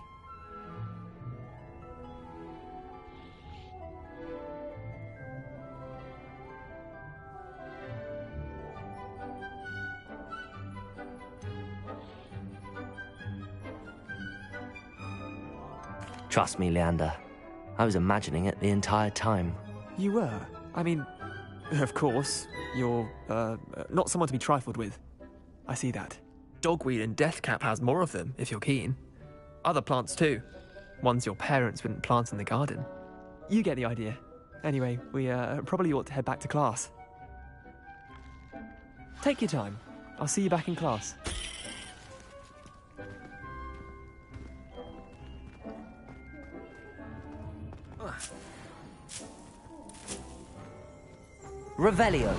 Trust me, Leander. I was imagining it the entire time. You were? I mean, of course, you're, not someone to be trifled with. I see that. Dogweed and Deathcap has more of them, if you're keen. Other plants too. Ones your parents wouldn't plant in the garden. You get the idea. Anyway, we probably ought to head back to class. Take your time. I'll see you back in class. Revelio.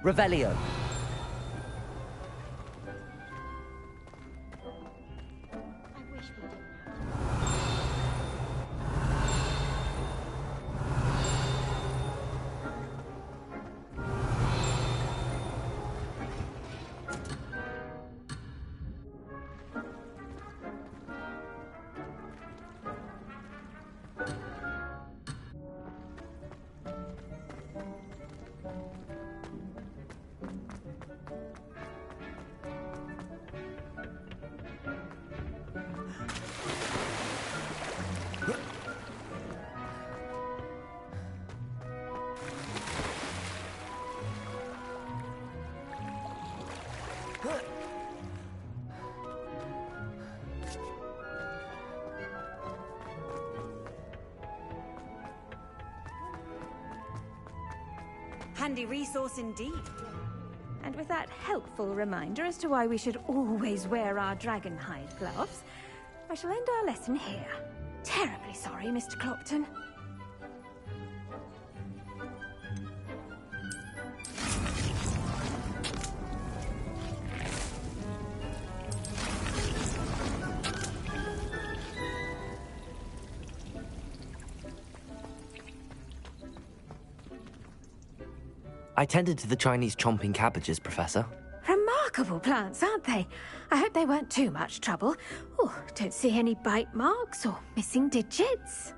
Revelio. Handy resource indeed. And with that helpful reminder as to why we should always wear our dragon hide gloves, I shall end our lesson here. Terribly sorry, Mr. Clopton. I tended to the Chinese chomping cabbages, Professor. Remarkable plants, aren't they? I hope they weren't too much trouble. Oh, don't see any bite marks or missing digits.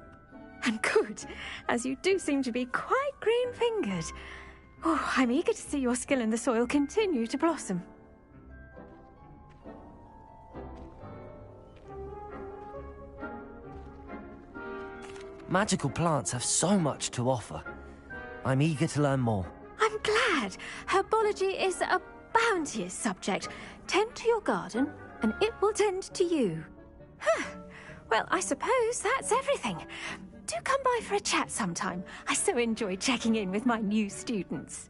And good, as you do seem to be quite green-fingered. Oh, I'm eager to see your skill in the soil continue to blossom. Magical plants have so much to offer. I'm eager to learn more. I'm glad. Herbology is a bounteous subject. Tend to your garden, and it will tend to you. Huh. Well, I suppose that's everything. Do come by for a chat sometime. I so enjoy checking in with my new students.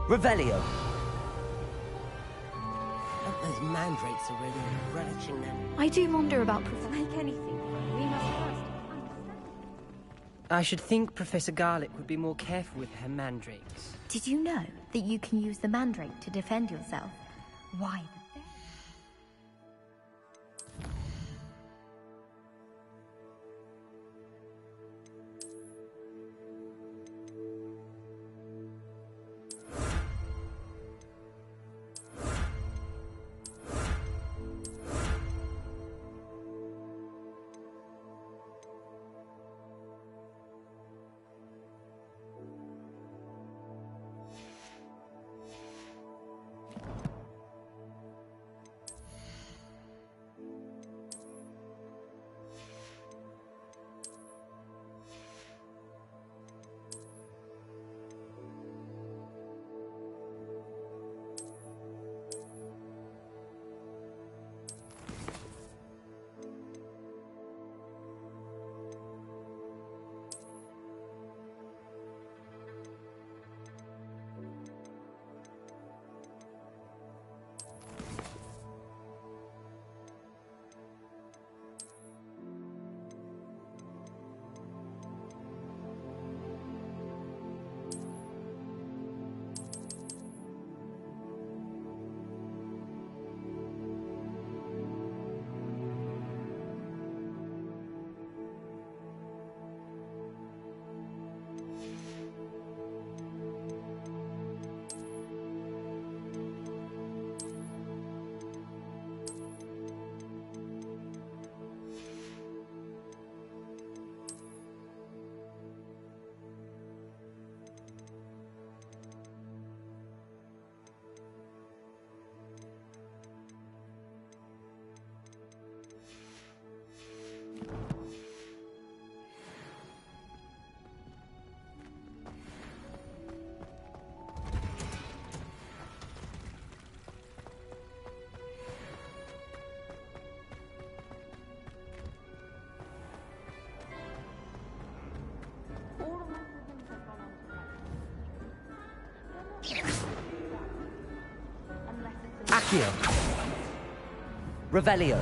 Revelio. Those mandrakes are really relishing them. I do wonder about like anything. We must first. I should think Professor Garlick would be more careful with her mandrakes. Did you know that you can use the mandrake to defend yourself? Why? Accio. Revelio.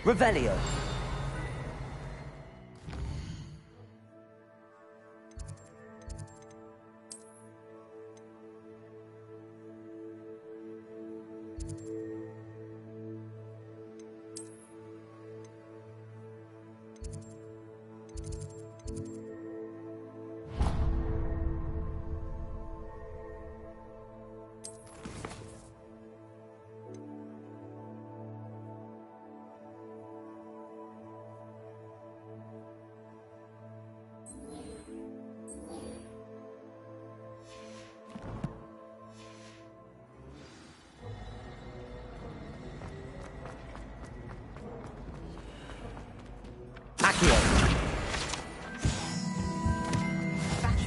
Revelio.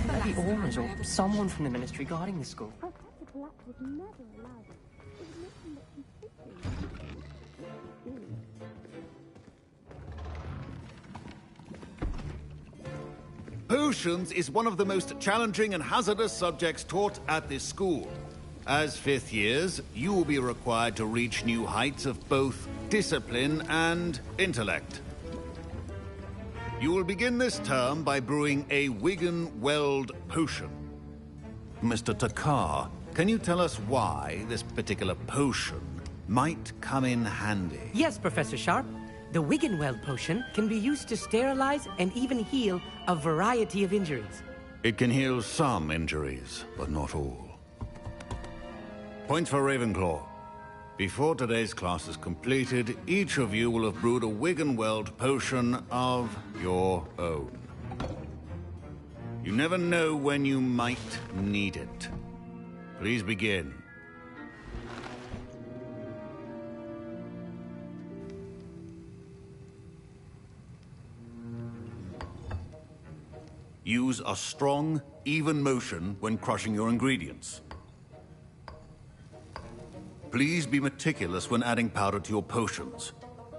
Maybe Ormers or someone from the Ministry guarding the school. Potions is one of the most challenging and hazardous subjects taught at this school. As fifth years, you will be required to reach new heights of both discipline and intellect. You will begin this term by brewing a Wiggenweld potion. Mr. Takar, can you tell us why this particular potion might come in handy? Yes, Professor Sharp. The Wiggenweld potion can be used to sterilize and even heal a variety of injuries. It can heal some injuries, but not all. Points for Ravenclaw. Before today's class is completed, each of you will have brewed a Wiggenweld potion of your own. You never know when you might need it. Please begin. Use a strong, even motion when crushing your ingredients. Please be meticulous when adding powder to your potions.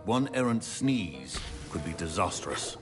One errant sneeze could be disastrous.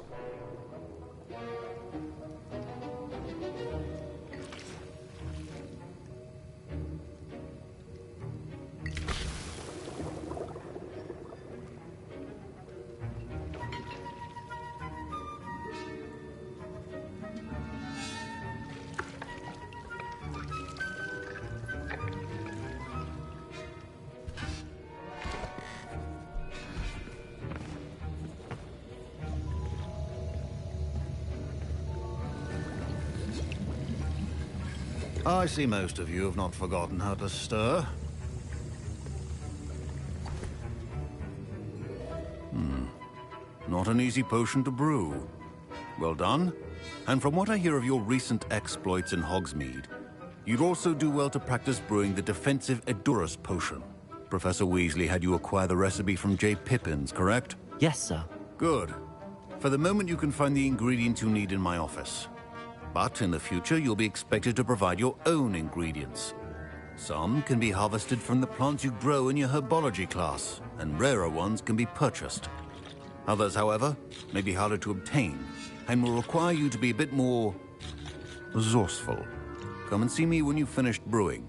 I see most of you have not forgotten how to stir. Not an easy potion to brew. Well done. And from what I hear of your recent exploits in Hogsmeade, you'd also do well to practice brewing the defensive Edurus potion. Professor Weasley had you acquire the recipe from J. Pippins, correct? Yes, sir. Good. For the moment, you can find the ingredients you need in my office. But in the future, you'll be expected to provide your own ingredients. Some can be harvested from the plants you grow in your herbology class, and rarer ones can be purchased. Others, however, may be harder to obtain, and will require you to be a bit more resourceful. Come and see me when you've finished brewing,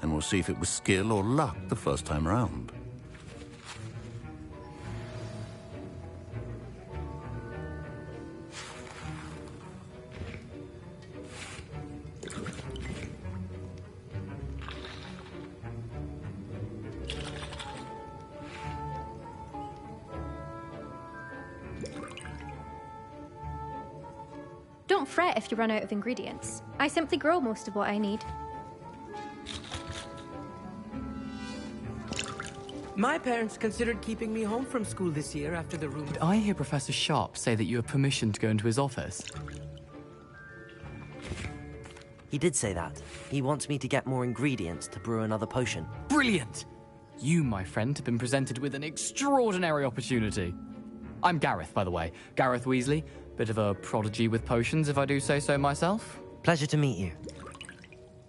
and we'll see if it was skill or luck the first time round. Don't fret if you run out of ingredients. I simply grow most of what I need. My parents considered keeping me home from school this year after the rumor. Did I hear Professor Sharp say that you have permission to go into his office? He did say that. He wants me to get more ingredients to brew another potion. Brilliant! You, my friend, have been presented with an extraordinary opportunity. I'm Gareth, by the way. Gareth Weasley. Bit of a prodigy with potions, if I do say so myself. Pleasure to meet you.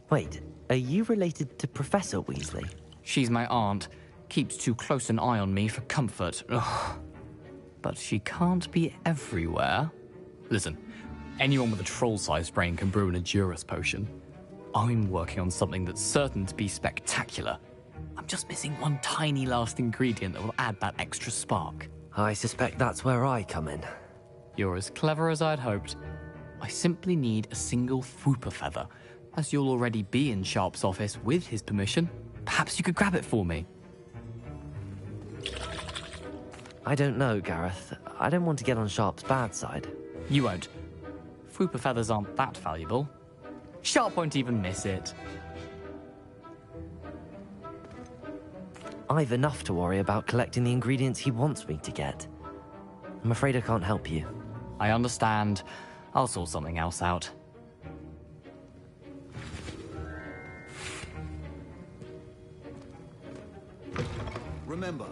Wait, are you related to Professor Weasley? She's my aunt. Keeps too close an eye on me for comfort. Ugh. but she can't be everywhere. Listen, anyone with a troll-sized brain can brew an Endurus potion. I'm working on something that's certain to be spectacular. I'm just missing one tiny last ingredient that will add that extra spark. I suspect that's where I come in. You're as clever as I'd hoped. I simply need a single Fwooper feather. As you'll already be in Sharp's office with his permission, perhaps you could grab it for me. I don't know, Gareth. I don't want to get on Sharp's bad side. You won't. Fwooper feathers aren't that valuable. Sharp won't even miss it. I've enough to worry about collecting the ingredients he wants me to get. I'm afraid I can't help you. I understand. I'll sort something else out. Remember,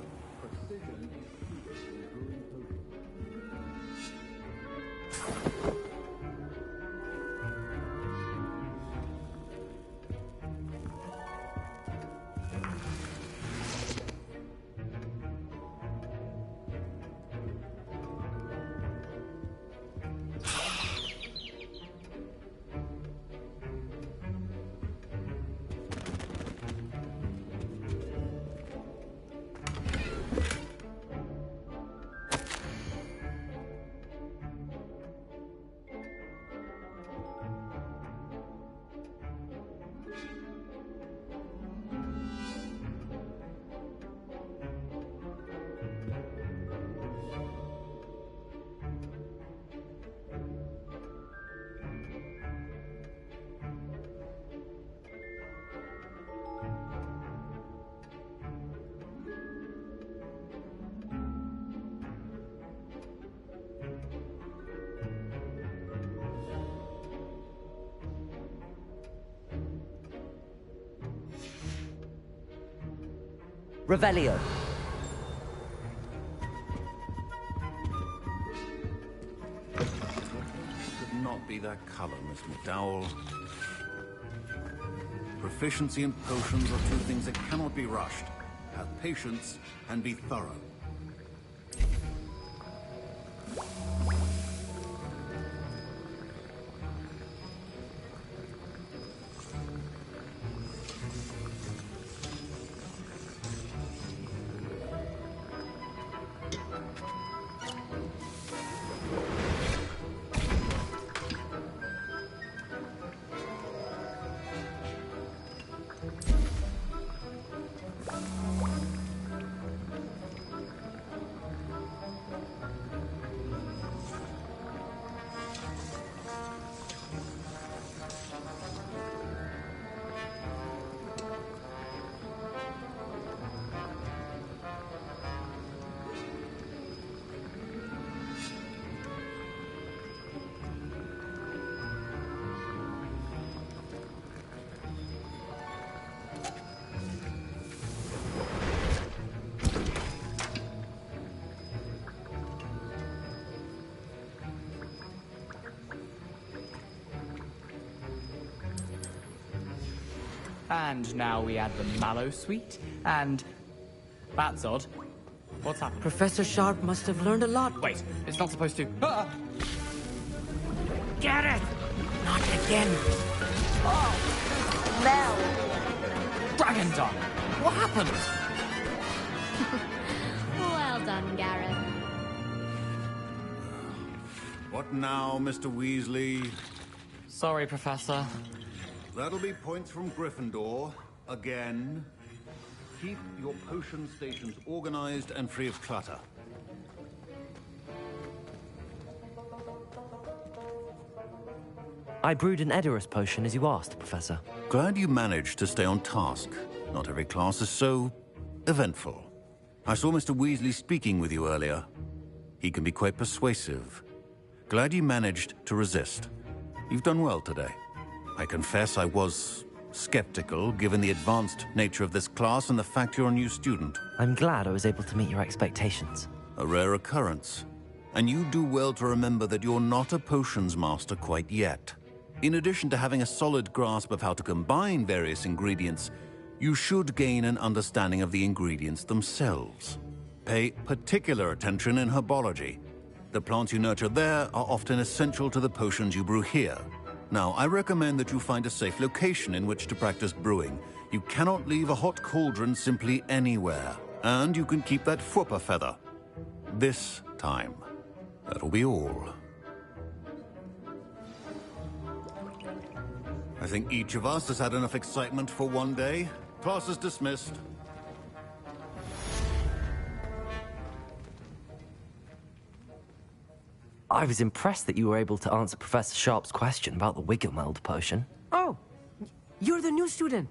Revelio. Could not be that color, Miss McDowell. Proficiency and potions are two things that cannot be rushed. Have patience and be thorough. And now we add the mallow sweet, and... That's odd. What's happened? Professor Sharp must have learned a lot. Wait, it's not supposed to... Ah! Get it! Not again. Oh! Mel! Dragon Dog! What happened? Well done, Gareth. What now, Mr. Weasley? Sorry, Professor. That'll be points from Gryffindor. Again. Keep your potion stations organized and free of clutter. I brewed an Edurus potion as you asked, Professor. Glad you managed to stay on task. Not every class is so eventful. I saw Mr. Weasley speaking with you earlier. He can be quite persuasive. Glad you managed to resist. You've done well today. I confess I was skeptical, given the advanced nature of this class and the fact you're a new student. I'm glad I was able to meet your expectations. A rare occurrence. And you do well to remember that you're not a potions master quite yet. In addition to having a solid grasp of how to combine various ingredients, you should gain an understanding of the ingredients themselves. pay particular attention in herbology. The plants you nurture there are often essential to the potions you brew here. Now, I recommend that you find a safe location in which to practice brewing. You cannot leave a hot cauldron simply anywhere. And you can keep that Fwooper feather. This time. That'll be all. I think each of us has had enough excitement for one day. Class is dismissed. I was impressed that you were able to answer Professor Sharp's question about the Wiggenweld potion. Oh, you're the new student.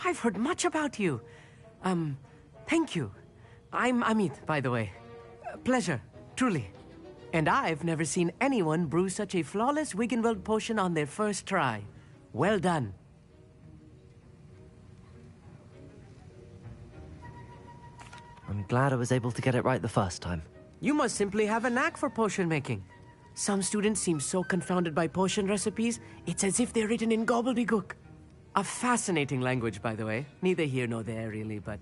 I've heard much about you. Thank you. I'm Amit, by the way. Pleasure, truly. And I've never seen anyone brew such a flawless Wiggenweld potion on their first try. Well done. I'm glad I was able to get it right the first time. You must simply have a knack for potion making. Some students seem so confounded by potion recipes, it's as if they're written in gobbledygook. A fascinating language, by the way. Neither here nor there, really, but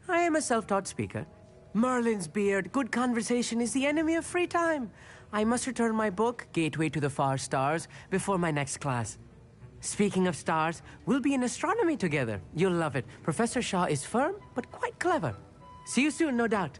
I am a self-taught speaker. Merlin's beard, good conversation is the enemy of free time. I must return my book, Gateway to the Far Stars, before my next class. Speaking of stars, we'll be in astronomy together. You'll love it. Professor Shaw is firm, but quite clever. See you soon, no doubt.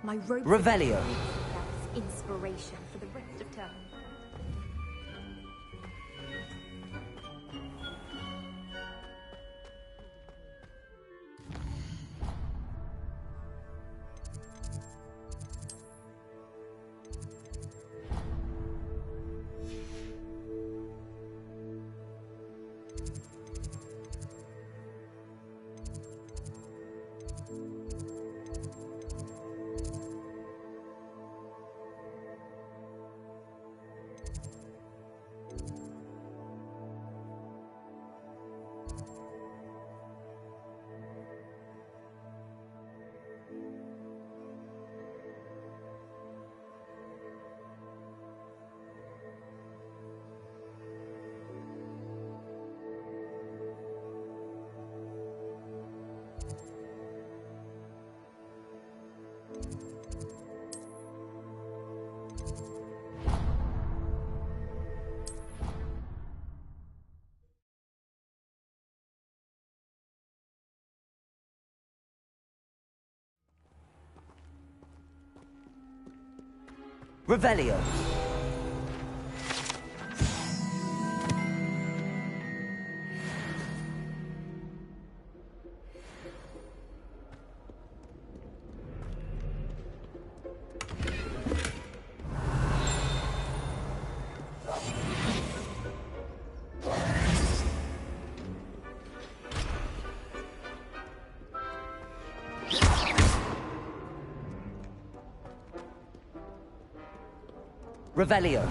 My rope. Revelio. That's inspiration for the rest of term. Revelio. Revelio.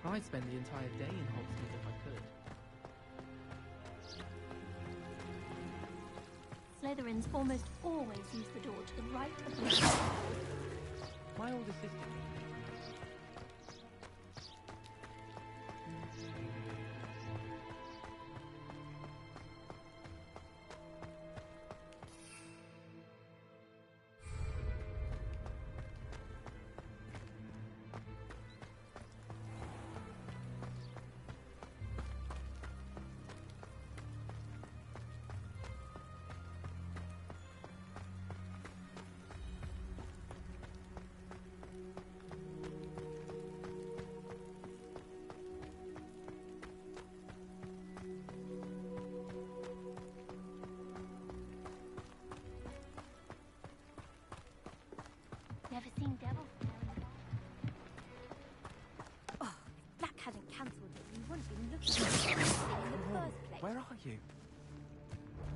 I'd spend the entire day in Hogsmeade if I could. Slytherins almost always use the door to the right of the My older sister. Never seen Devil? Oh, if Black hadn't cancelled it, we wouldn't be looking at it in the first place. Where are you?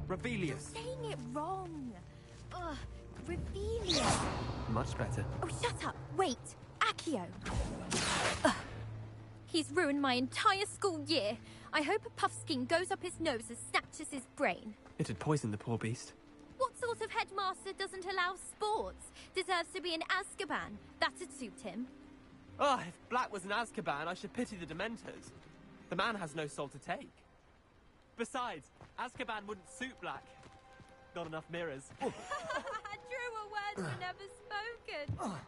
Rebellious. You're saying it wrong. Ugh, Rebellious. Much better. Oh, shut up. Wait. Accio. Ugh. He's ruined my entire school year. I hope a puffskein goes up his nose and snatches his brain. It had poisoned the poor beast. What sort of headmaster doesn't allow sports? Deserves to be in Azkaban. That'd suit him. Ah, if Black was in Azkaban, I should pity the Dementors. The man has no soul to take. Besides, Azkaban wouldn't suit Black. Not enough mirrors. Truer words were never spoken.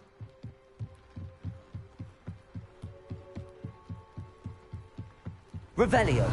Revelio.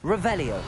Revelio.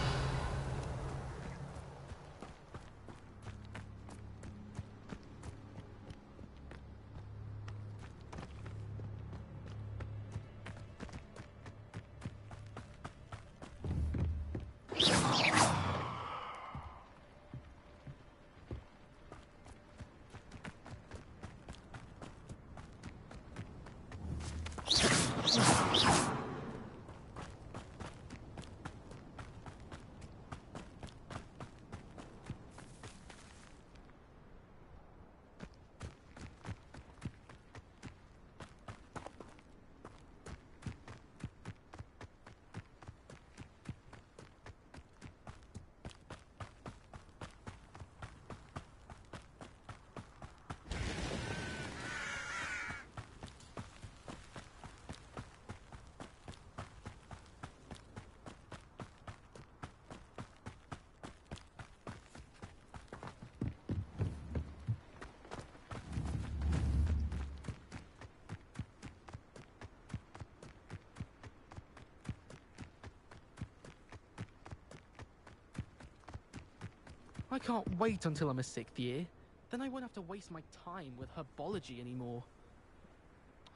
I can't wait until I'm a 6th year. Then I won't have to waste my time with herbology anymore.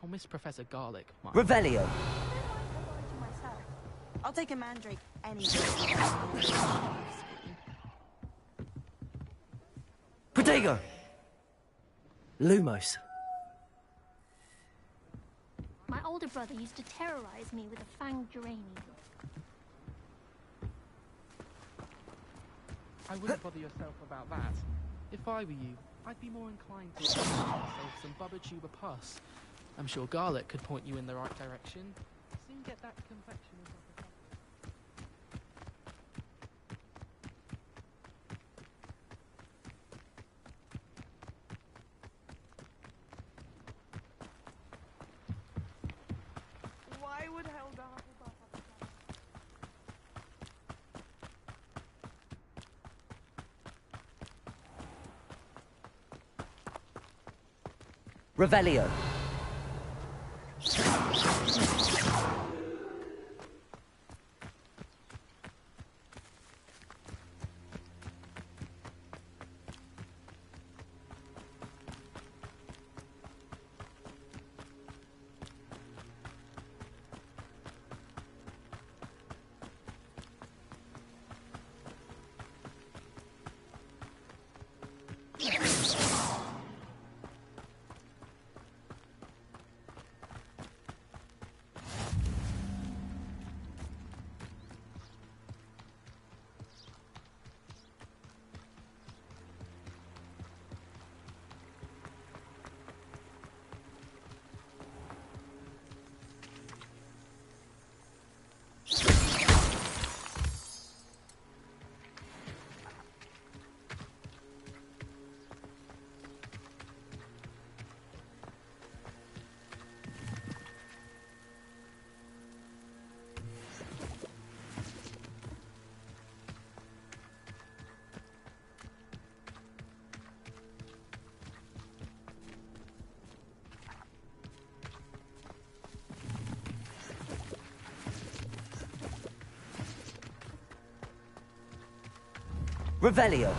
I'll miss Professor Garlic. Revelio. I'll take a mandrake any day. Protego. Lumos. My older brother used to terrorize me with a fanged geranium. I wouldn't bother yourself about that. If I were you, I'd be more inclined to give yourself some Bubba Tuba Pus. I'm sure Garlic could point you in the right direction. Soon get that complexion of the Why would Helga have Revelio. Revelio.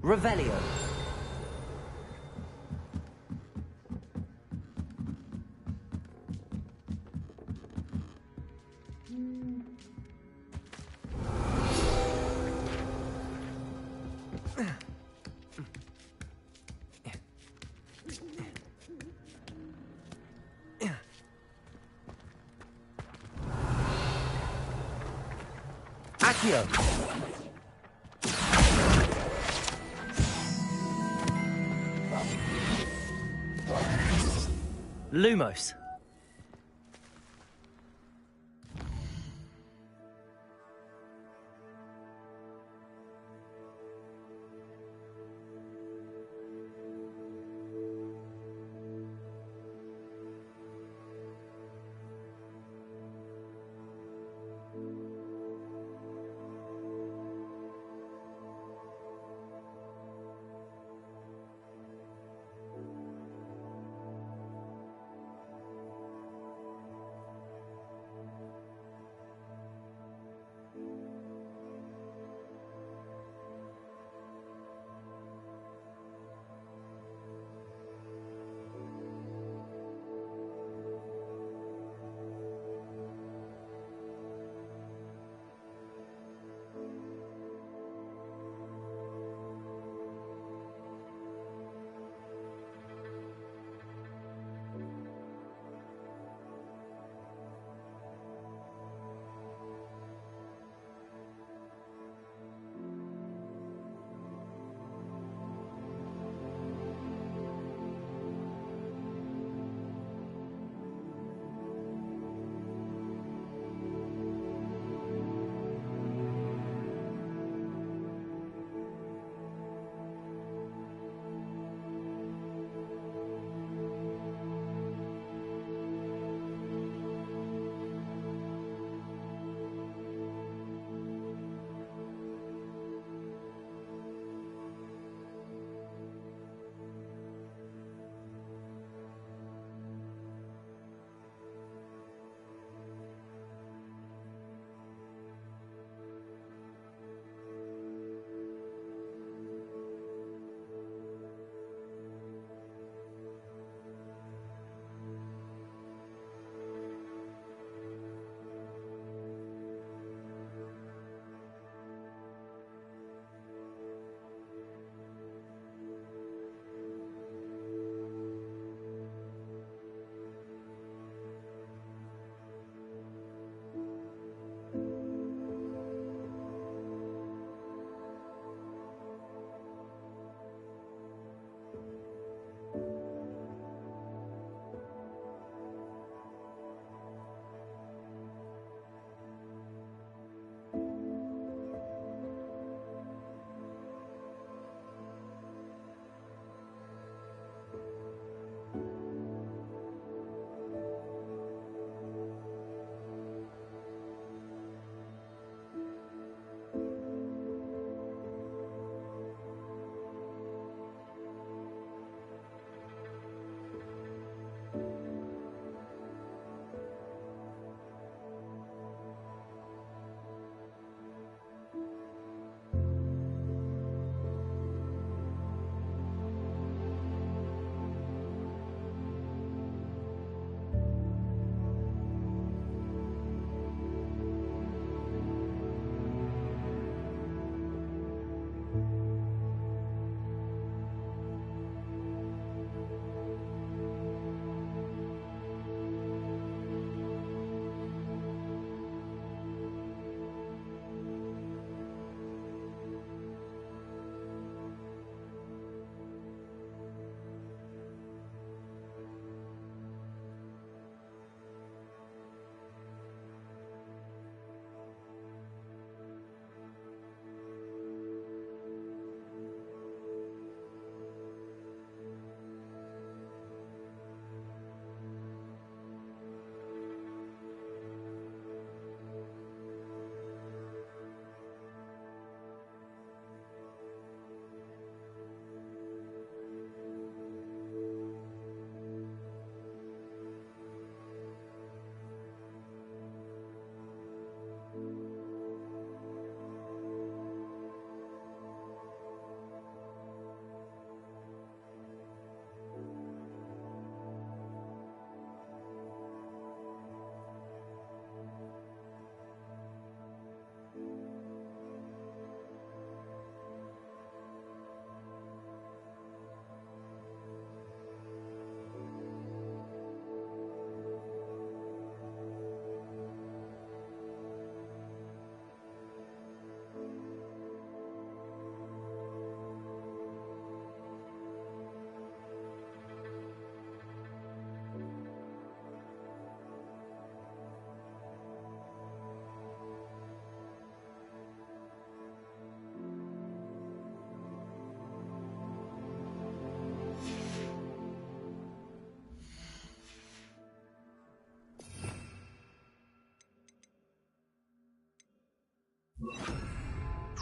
Revelio. Accio. Lumos.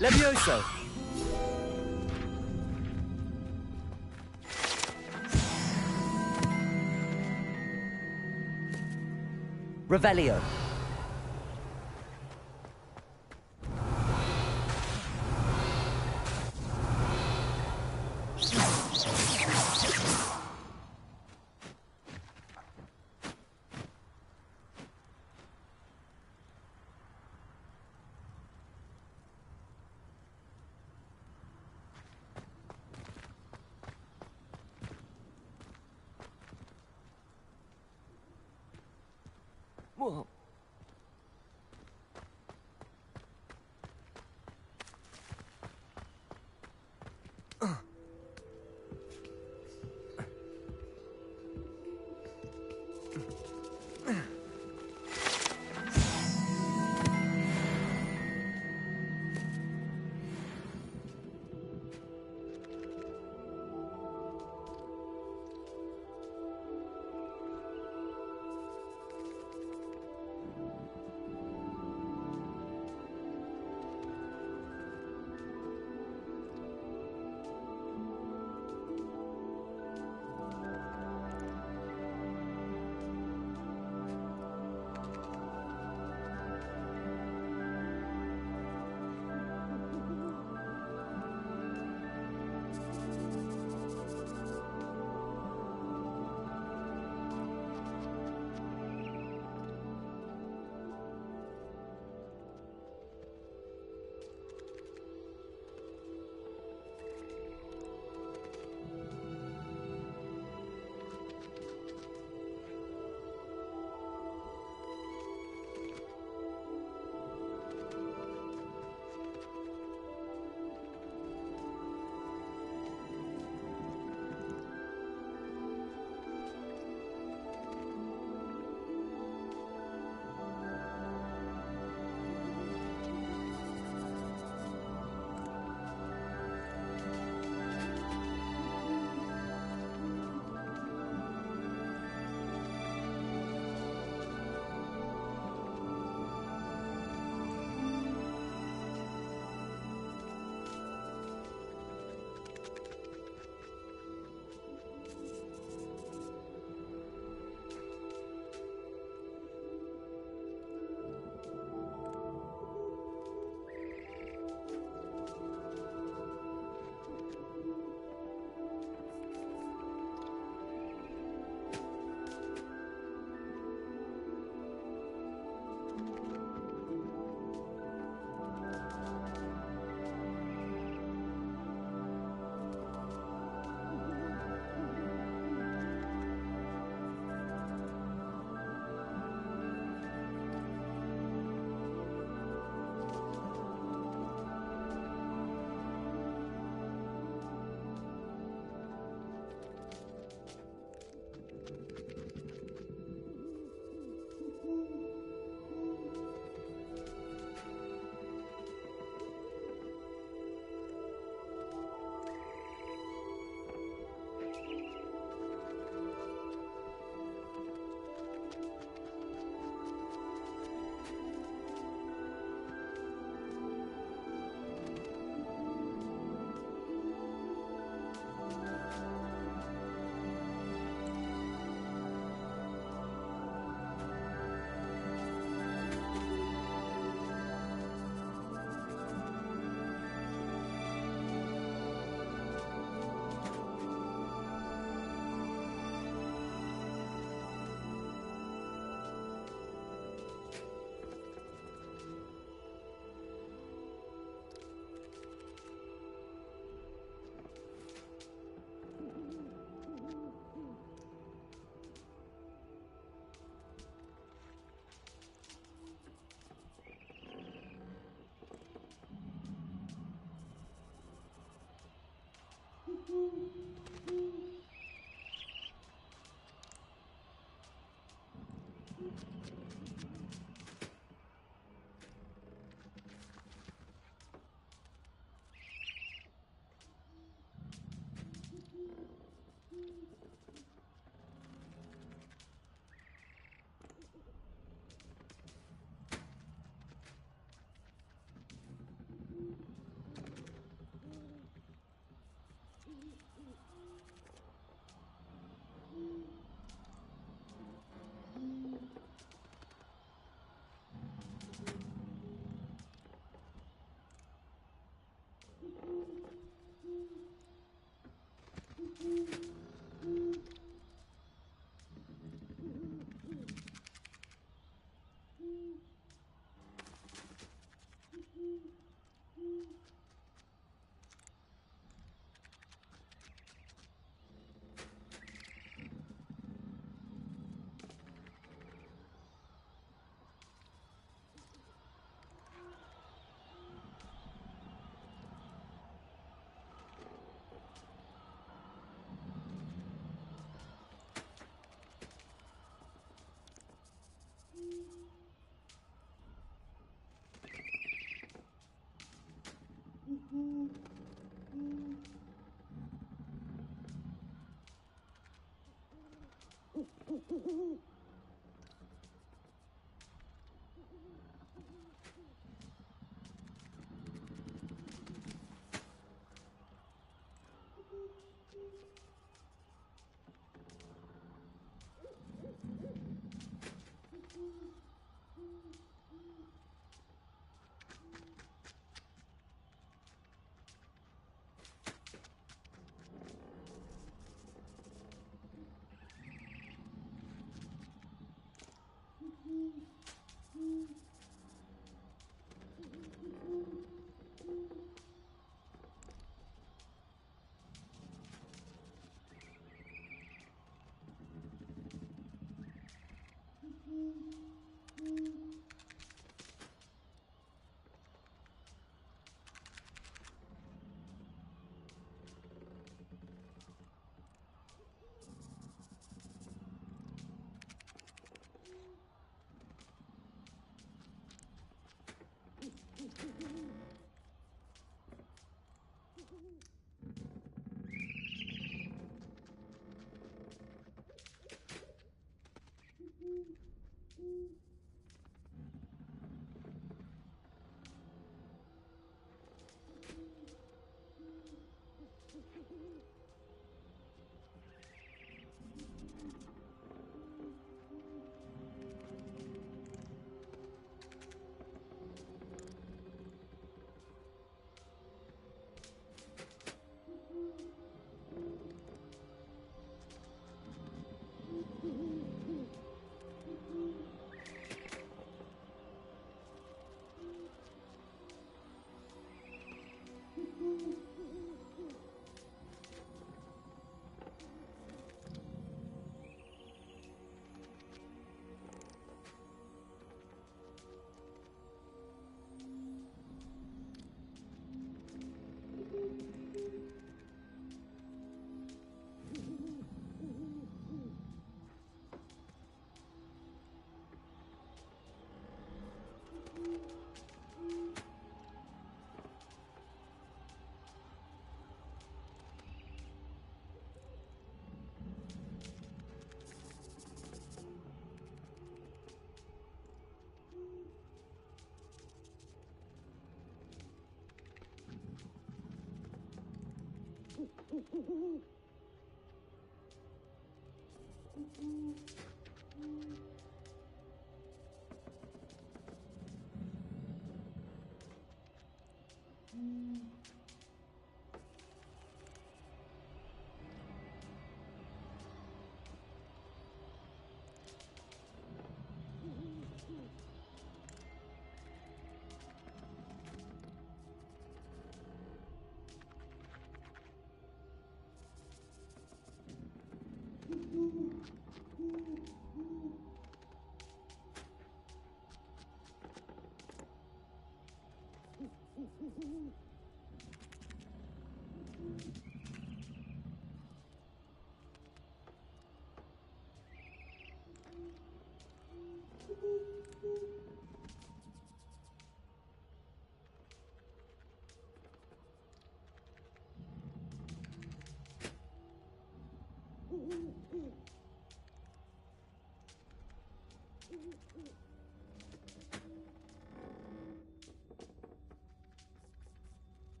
Levioso! Revelio. Whoa.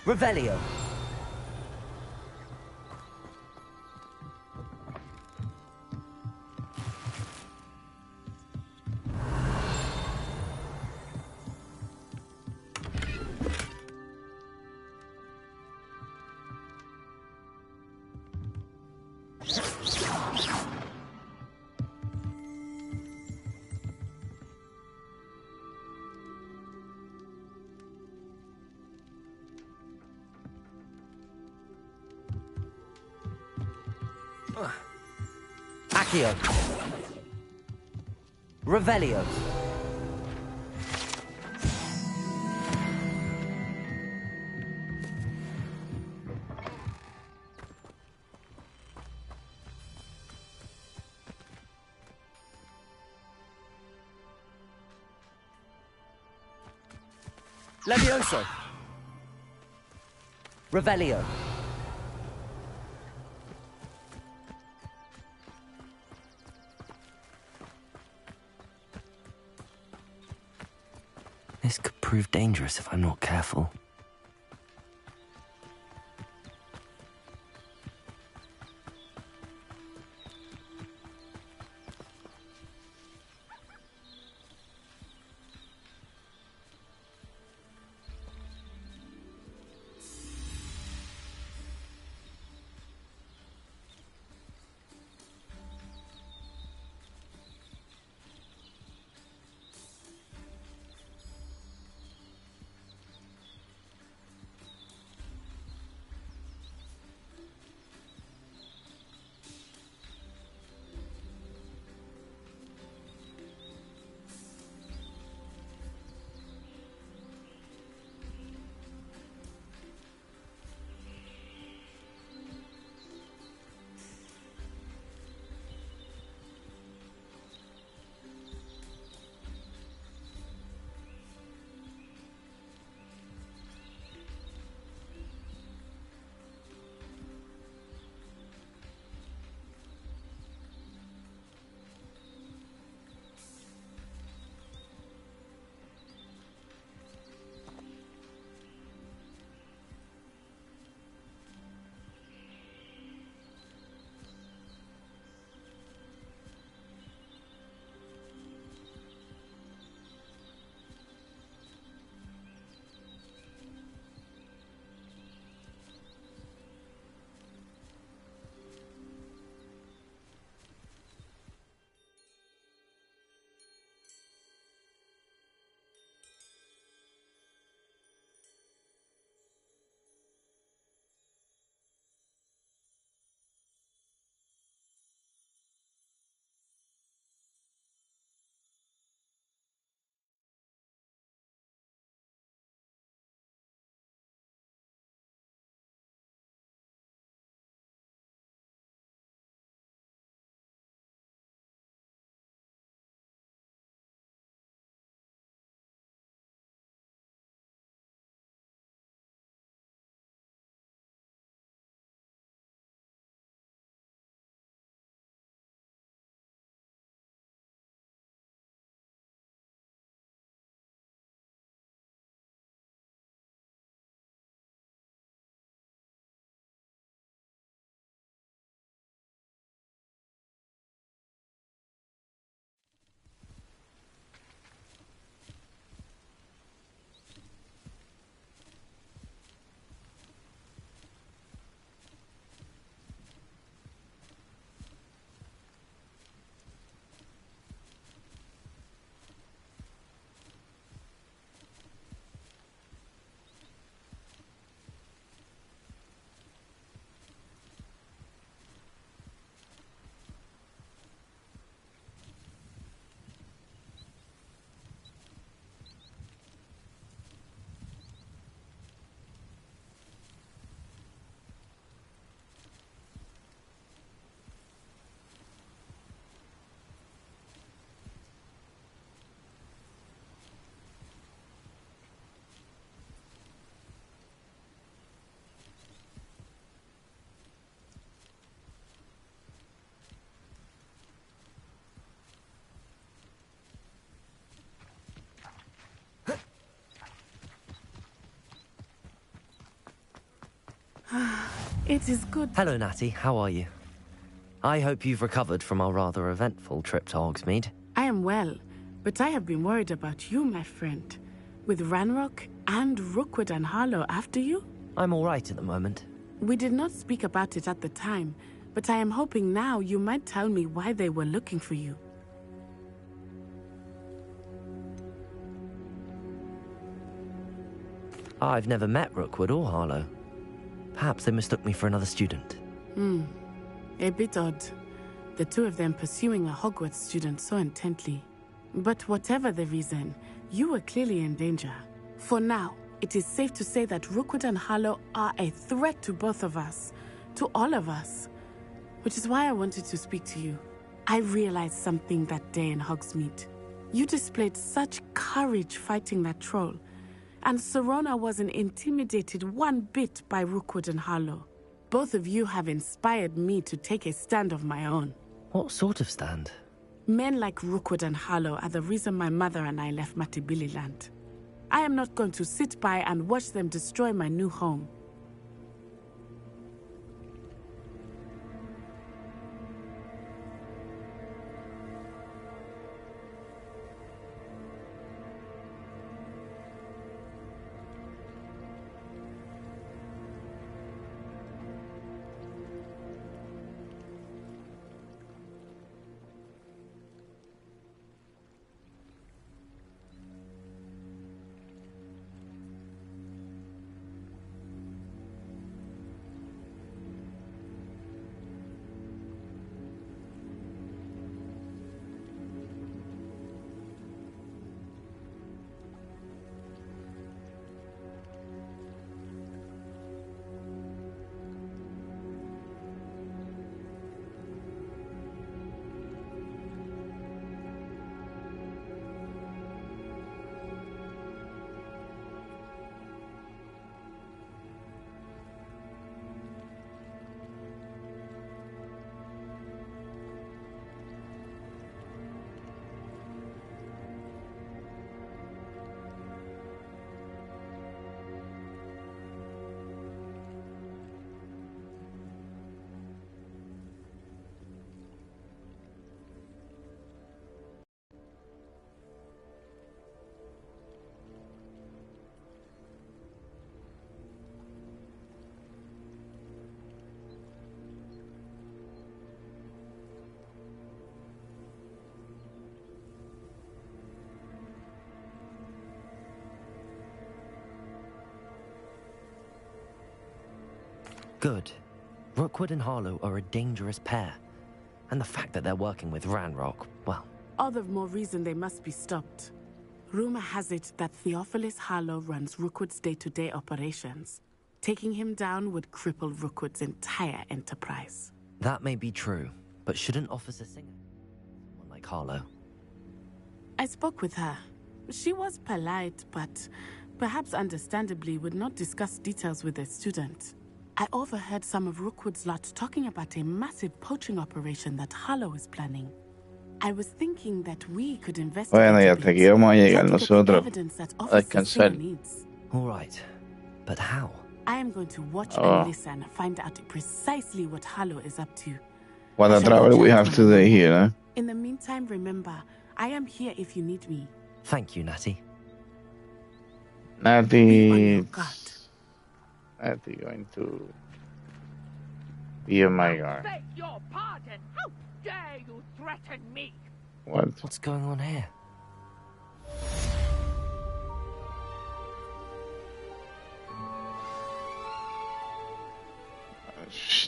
Revelio. Accio. Revelio. Levioso. Revelio. This could prove dangerous if I'm not careful. It is good. Hello, Natty. How are you? I hope you've recovered from our rather eventful trip to Hogsmeade. I am well, but I have been worried about you, my friend. With Ranrock and Rookwood and Harlow after you? I'm all right at the moment. We did not speak about it at the time, but I am hoping now you might tell me why they were looking for you. I've never met Rookwood or Harlow. Perhaps they mistook me for another student. A bit odd. The two of them pursuing a Hogwarts student so intently. But whatever the reason, you were clearly in danger. For now, it is safe to say that Rookwood and Harlow are a threat to both of us. To all of us. Which is why I wanted to speak to you. I realized something that day in Hogsmeade. You displayed such courage fighting that troll. And Serona wasn't intimidated one bit by Rookwood and Harlow. Both of you have inspired me to take a stand of my own. What sort of stand? Men like Rookwood and Harlow are the reason my mother and I left Matibili land. I am not going to sit by and watch them destroy my new home. Good. Rookwood and Harlow are a dangerous pair. And the fact that they're working with Ranrock, well... All the more reason they must be stopped. Rumor has it that Theophilus Harlow runs Rookwood's day-to-day operations. Taking him down would cripple Rookwood's entire enterprise. That may be true, but shouldn't Officer Singer someone like Harlow? I spoke with her. She was polite, but perhaps understandably would not discuss details with a student. I overheard some of Rookwood's lot talking about a massive poaching operation that Harlow is planning. I was thinking that we could investigate Bueno, y a hasta bit, aquí vamos a try llegar to get the nosotros evidence that a Officer Singer descansar. needs. All right, but how? I am going to watch Oh. and listen, find out precisely what Harlow is up to. What I a shall travel reach we out have to her. today here, eh? In the meantime, remember, I am here if you need me. Thank you, Natty. Natty going to be on my guard. Beg your pardon. How dare you threaten me? What? What's going on here?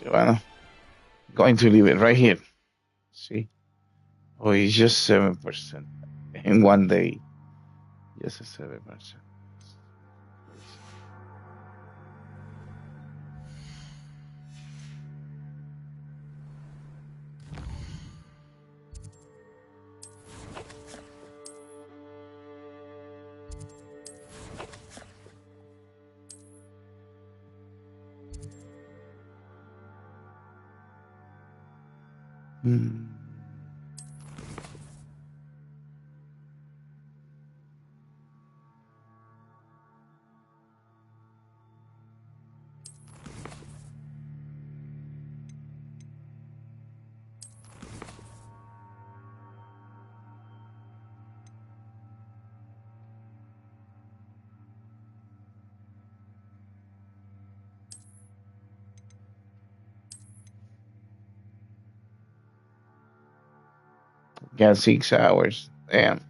Bueno, going to leave it right here. See? Oh, it's just 7%. In one day, just a 7%. Got 6 hours. Damn.